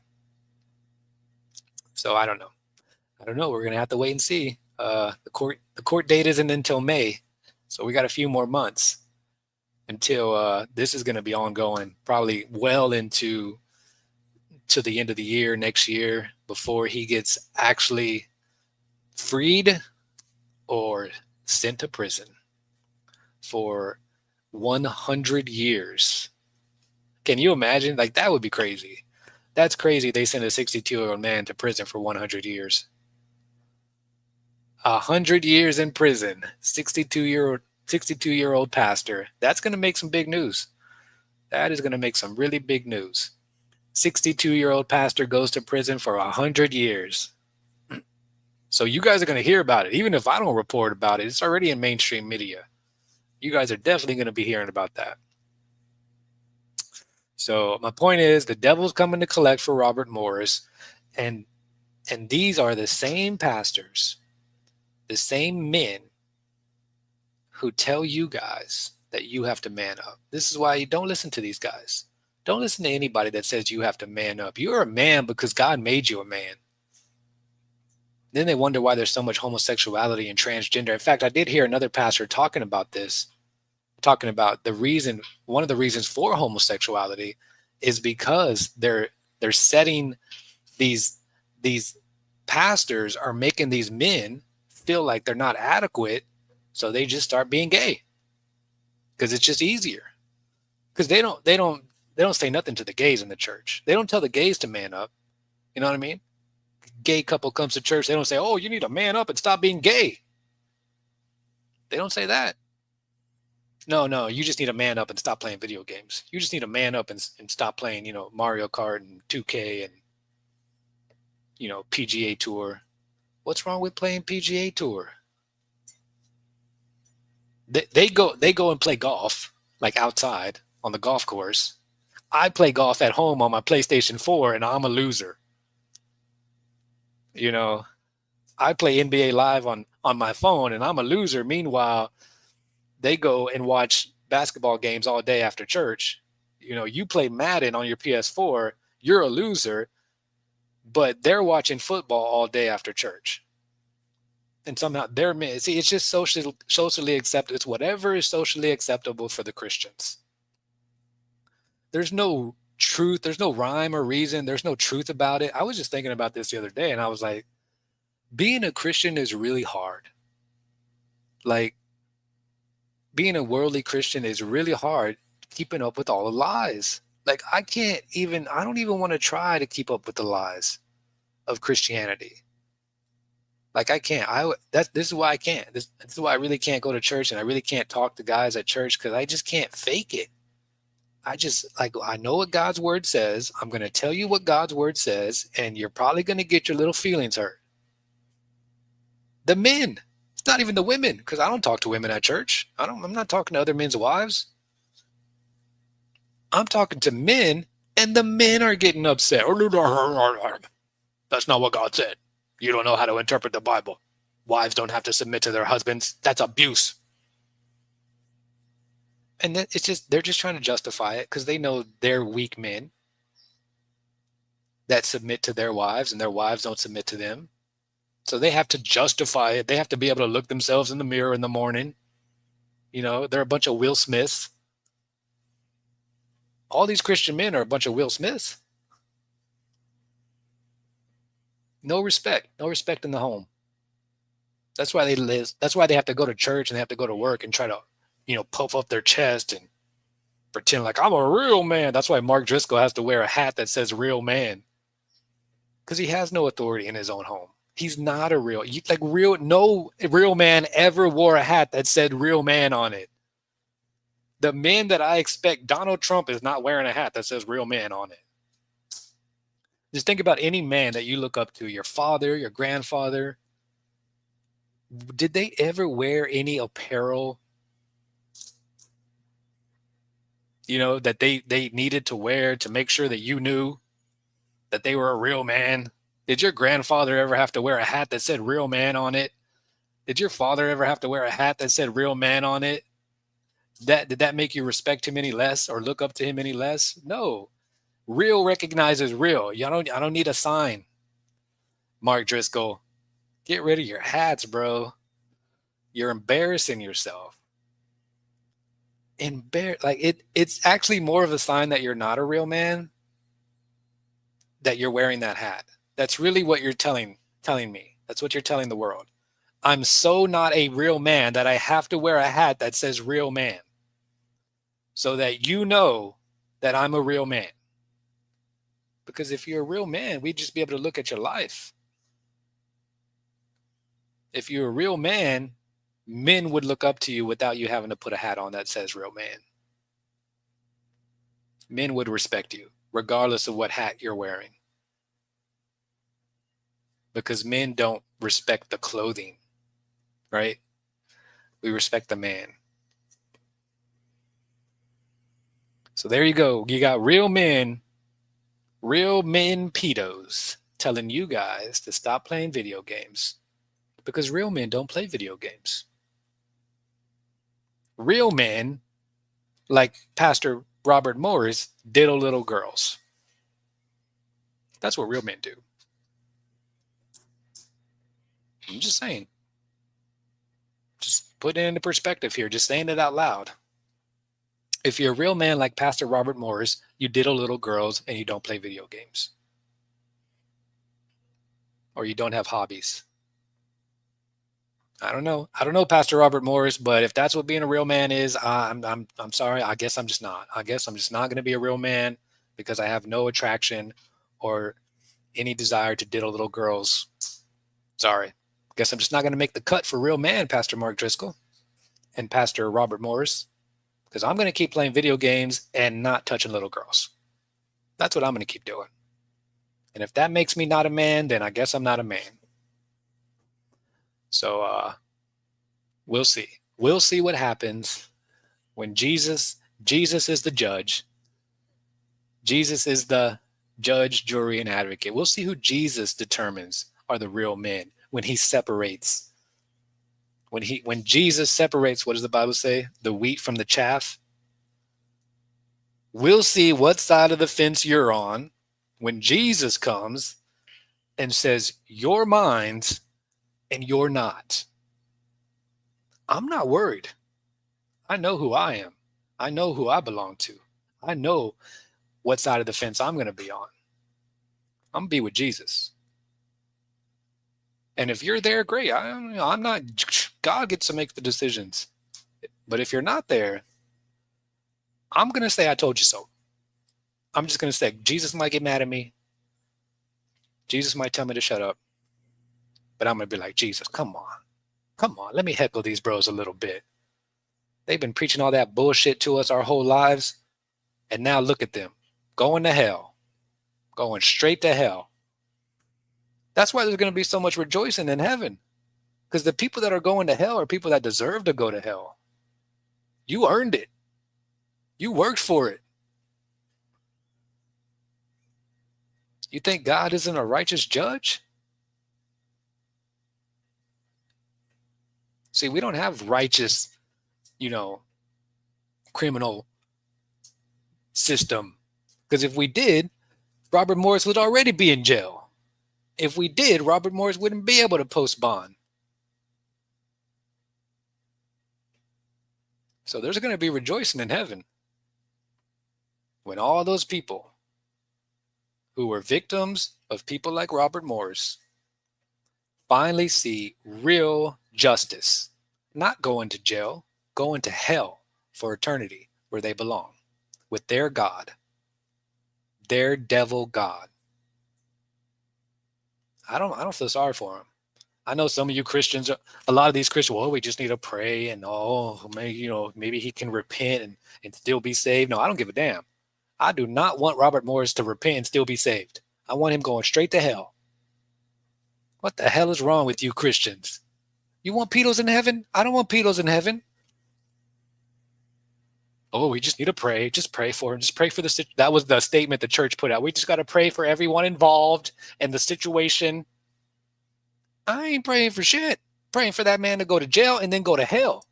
So I don't know. We're going to have to wait and see. The court date isn't until May. So we got a few more months until this is going to be ongoing, probably well into the end of the year, next year, before he gets actually freed or sent to prison for 100 years. Can you imagine? Like, that would be crazy. That's crazy. They sent a 62-year-old man to prison for 100 years. 100 years in prison, 62-year-old pastor. That's going to make some big news. That is going to make some really big news. 62-year-old pastor goes to prison for 100 years. So you guys are going to hear about it. Even if I don't report about it, it's already in mainstream media. You guys are definitely going to be hearing about that. So my point is, the devil's coming to collect for Robert Morris. And these are the same pastors, the same men who tell you guys that you have to man up. This is why you don't listen to these guys. Don't listen to anybody that says you have to man up. You're a man because God made you a man. Then they wonder why there's so much homosexuality and transgender. In fact, I did hear another pastor talking about this, talking about one of the reasons for homosexuality is because they're setting these pastors are making these men feel like they're not adequate, so they just start being gay because it's just easier. Because they don't say nothing to the gays in the church. They don't tell the gays to man up. You know what I mean? Gay couple comes to church, they don't say, oh, you need to man up and stop being gay. They don't say that. No, you just need to man up and stop playing video games. You just need to man up and stop playing, Mario Kart and 2K and PGA Tour. What's wrong with playing PGA Tour? They go and play golf, like outside on the golf course. I play golf at home on my PlayStation 4, and I'm a loser. I play NBA Live on my phone, and I'm a loser. Meanwhile, they go and watch basketball games all day after church. You play Madden on your PS4, you're a loser, but they're watching football all day after church. And somehow it's just socially accepted. It's whatever is socially acceptable for the Christians. There's no truth. There's no rhyme or reason. There's no truth about it. I was just thinking about this the other day, and I was like, being a Christian is really hard. Like, being a worldly Christian is really hard, keeping up with all the lies. Like, I don't even want to try to keep up with the lies of Christianity. Like, I can't. This is why I can't. This is why I really can't go to church, and I really can't talk to guys at church, because I just can't fake it. I know what God's word says. I'm going to tell you what God's word says, and you're probably going to get your little feelings hurt. The men, it's not even the women, because I don't talk to women at church. I'm not talking to other men's wives. I'm talking to men, and the men are getting upset. That's not what God said. You don't know how to interpret the Bible. Wives don't have to submit to their husbands. That's abuse. And then they're just trying to justify it because they know they're weak men that submit to their wives, and their wives don't submit to them. So they have to justify it. They have to be able to look themselves in the mirror in the morning. They're a bunch of Will Smiths. All these Christian men are a bunch of Will Smiths. No respect in the home. That's why they live. That's why they have to go to church, and they have to go to work and try to, puff up their chest and pretend like I'm a real man. That's why Mark Driscoll has to wear a hat that says real man, because he has no authority in his own home. He's not a no real man ever wore a hat that said real man on it. The men that I expect, Donald Trump is not wearing a hat that says real man on it. Just think about any man that you look up to, your father, your grandfather. Did they ever wear any apparel, that they needed to wear to make sure that you knew that they were a real man? Did your grandfather ever have to wear a hat that said real man on it? Did your father ever have to wear a hat that said real man on it? Did that make you respect him any less or look up to him any less? No. Real recognizes real. I don't need a sign. Mark Driscoll, get rid of your hats, bro. You're embarrassing yourself. It's actually more of a sign that you're not a real man, that you're wearing that hat. That's really what you're telling me. That's what you're telling the world. I'm so not a real man that I have to wear a hat that says real man, so that you know that I'm a real man. Because if you're a real man, we'd just be able to look at your life. If you're a real man, men would look up to you without you having to put a hat on that says real man. Men would respect you, regardless of what hat you're wearing. Because men don't respect the clothing, right? We respect the man. So there you go. You got real men peetos telling you guys to stop playing video games, because real men don't play video games. Real men, like Pastor Robert Morris, diddle little girls. That's what real men do. I'm just saying. Just put it into perspective here. Just saying it out loud. If you're a real man like Pastor Robert Morris, you diddle little girls and you don't play video games. Or you don't have hobbies. I don't know, Pastor Robert Morris, but if that's what being a real man is, I'm sorry. I guess I'm just not. I guess I'm just not going to be a real man, because I have no attraction or any desire to diddle little girls. Sorry. Guess I'm just not going to make the cut for real man, Pastor Mark Driscoll and Pastor Robert Morris, because I'm going to keep playing video games and not touching little girls. That's what I'm going to keep doing. And if that makes me not a man, then I guess I'm not a man. So we'll see. We'll see what happens when Jesus is the judge. Jesus is the judge, jury, and advocate. We'll see who Jesus determines are the real men when he separates. When Jesus separates, what does the Bible say? The wheat from the chaff. We'll see what side of the fence you're on when Jesus comes and says, you're mine and you're not. I'm not worried. I know who I am. I know who I belong to. I know what side of the fence I'm going to be on. I'm going to be with Jesus. And if you're there, great. I'm not, God gets to make the decisions. But if you're not there, I'm going to say, I told you so. I'm just going to say, Jesus might get mad at me. Jesus might tell me to shut up. But I'm going to be like, Jesus, come on. Come on. Let me heckle these bros a little bit. They've been preaching all that bullshit to us our whole lives. And now look at them. Going to hell. Going straight to hell. That's why there's going to be so much rejoicing in heaven. Because the people that are going to hell are people that deserve to go to hell. You earned it. You worked for it. You think God isn't a righteous judge? See, we don't have righteous, criminal system. Because if we did, Robert Morris would already be in jail. If we did, Robert Morris wouldn't be able to post bond. So there's going to be rejoicing in heaven when all those people who were victims of people like Robert Morris finally see real justice, not going to jail, going to hell for eternity where they belong with their God, their devil God. I don't feel sorry for them. I know some of you Christians, a lot of these Christians, well, we just need to pray and maybe he can repent and still be saved. No, I don't give a damn. I do not want Robert Morris to repent and still be saved. I want him going straight to hell. What the hell is wrong with you Christians? You want pedos in heaven? I don't want pedos in heaven. Oh, we just need to pray. Just pray for him. Just pray for the that was the statement the church put out. We just got to pray for everyone involved in the situation. I ain't praying for shit. Praying for that man to go to jail and then go to hell.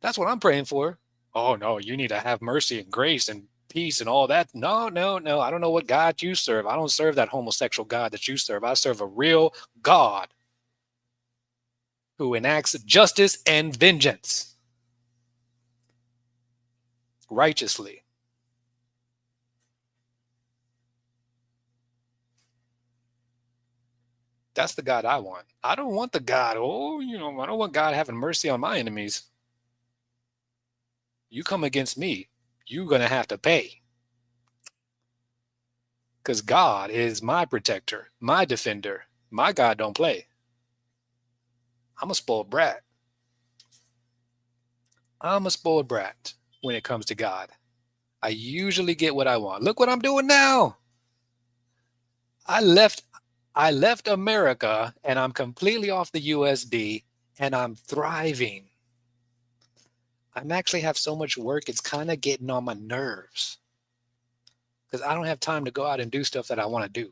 That's what I'm praying for. Oh, no, you need to have mercy and grace and peace and all that. No. I don't know what God you serve. I don't serve that homosexual God that you serve. I serve a real God who enacts justice and vengeance righteously. That's the God I want. I don't want the God, I don't want God having mercy on my enemies. You come against me, you're going to have to pay. Because God is my protector, my defender. My God don't play. I'm a spoiled brat. I'm a spoiled brat when it comes to God. I usually get what I want. Look what I'm doing now. I left America and I'm completely off the USD and I'm thriving. I actually have so much work, it's kind of getting on my nerves because I don't have time to go out and do stuff that I want to do.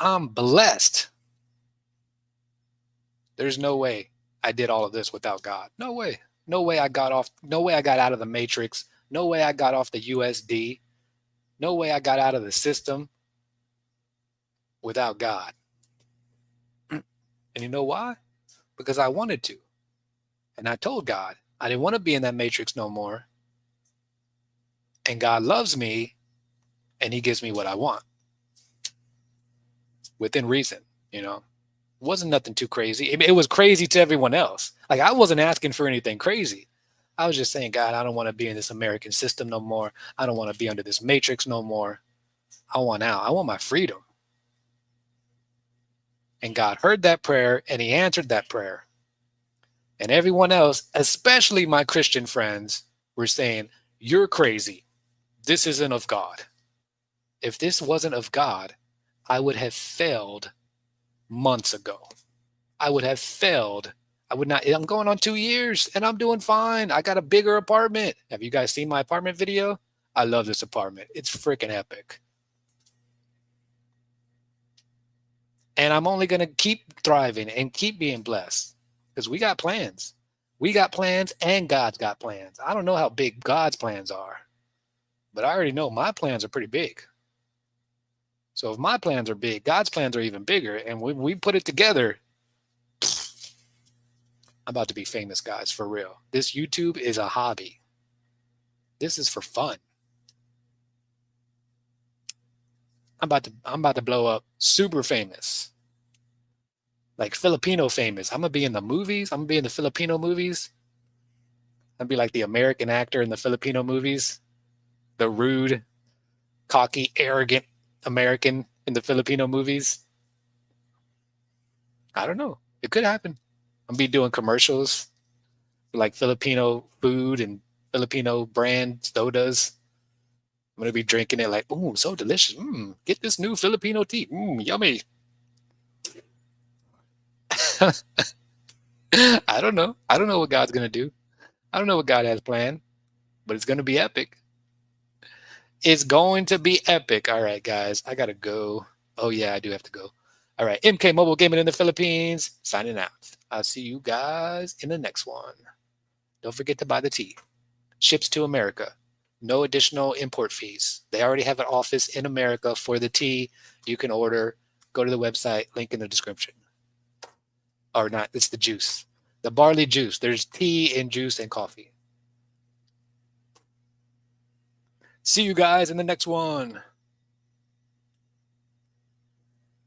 I'm blessed. There's no way I did all of this without God. No way. No way I got out of the matrix. No way I got off the USD. No way I got out of the system without God. And you know why? Because I wanted to. And I told God I didn't want to be in that matrix no more. And God loves me and he gives me what I want. Within reason, It wasn't nothing too crazy. It was crazy to everyone else. Like I wasn't asking for anything crazy. I was just saying, God, I don't want to be in this American system no more. I don't want to be under this matrix no more. I want out. I want my freedom. And God heard that prayer and he answered that prayer. And everyone else, especially my Christian friends, were saying, you're crazy. This isn't of God. If this wasn't of God, I would have failed months ago. I would have failed. I would not. I'm going on 2 years and I'm doing fine. I got a bigger apartment. Have you guys seen my apartment video? I love this apartment. It's freaking epic. And I'm only going to keep thriving and keep being blessed because we got plans. We got plans and God's got plans. I don't know how big God's plans are, but I already know my plans are pretty big. So if my plans are big, God's plans are even bigger. And when we put it together, I'm about to be famous, guys, for real. This YouTube is a hobby. This is for fun. I'm about to blow up super famous. Like Filipino famous. I'm going to be in the movies. I'm going to be in the Filipino movies. I'll be like the American actor in the Filipino movies. The rude, cocky, arrogant American in the Filipino movies. I don't know. It could happen. I'm be doing commercials for like Filipino food and Filipino brand sodas. I'm going to be drinking it like, ooh, so delicious. Get this new Filipino tea. Yummy. I don't know. I don't know what God's going to do. I don't know what God has planned, but it's going to be epic. It's going to be epic. All right, guys, I got to go. Oh, yeah, I do have to go. All right, MK Mobile Gaming in the Philippines, signing out. I'll see you guys in the next one. Don't forget to buy the tea. Ships to America. No additional import fees. They already have an office in America for the tea. You can order. Go to the website, link in the description. Or not, it's the juice. The barley juice. There's tea and juice and coffee. See you guys in the next one.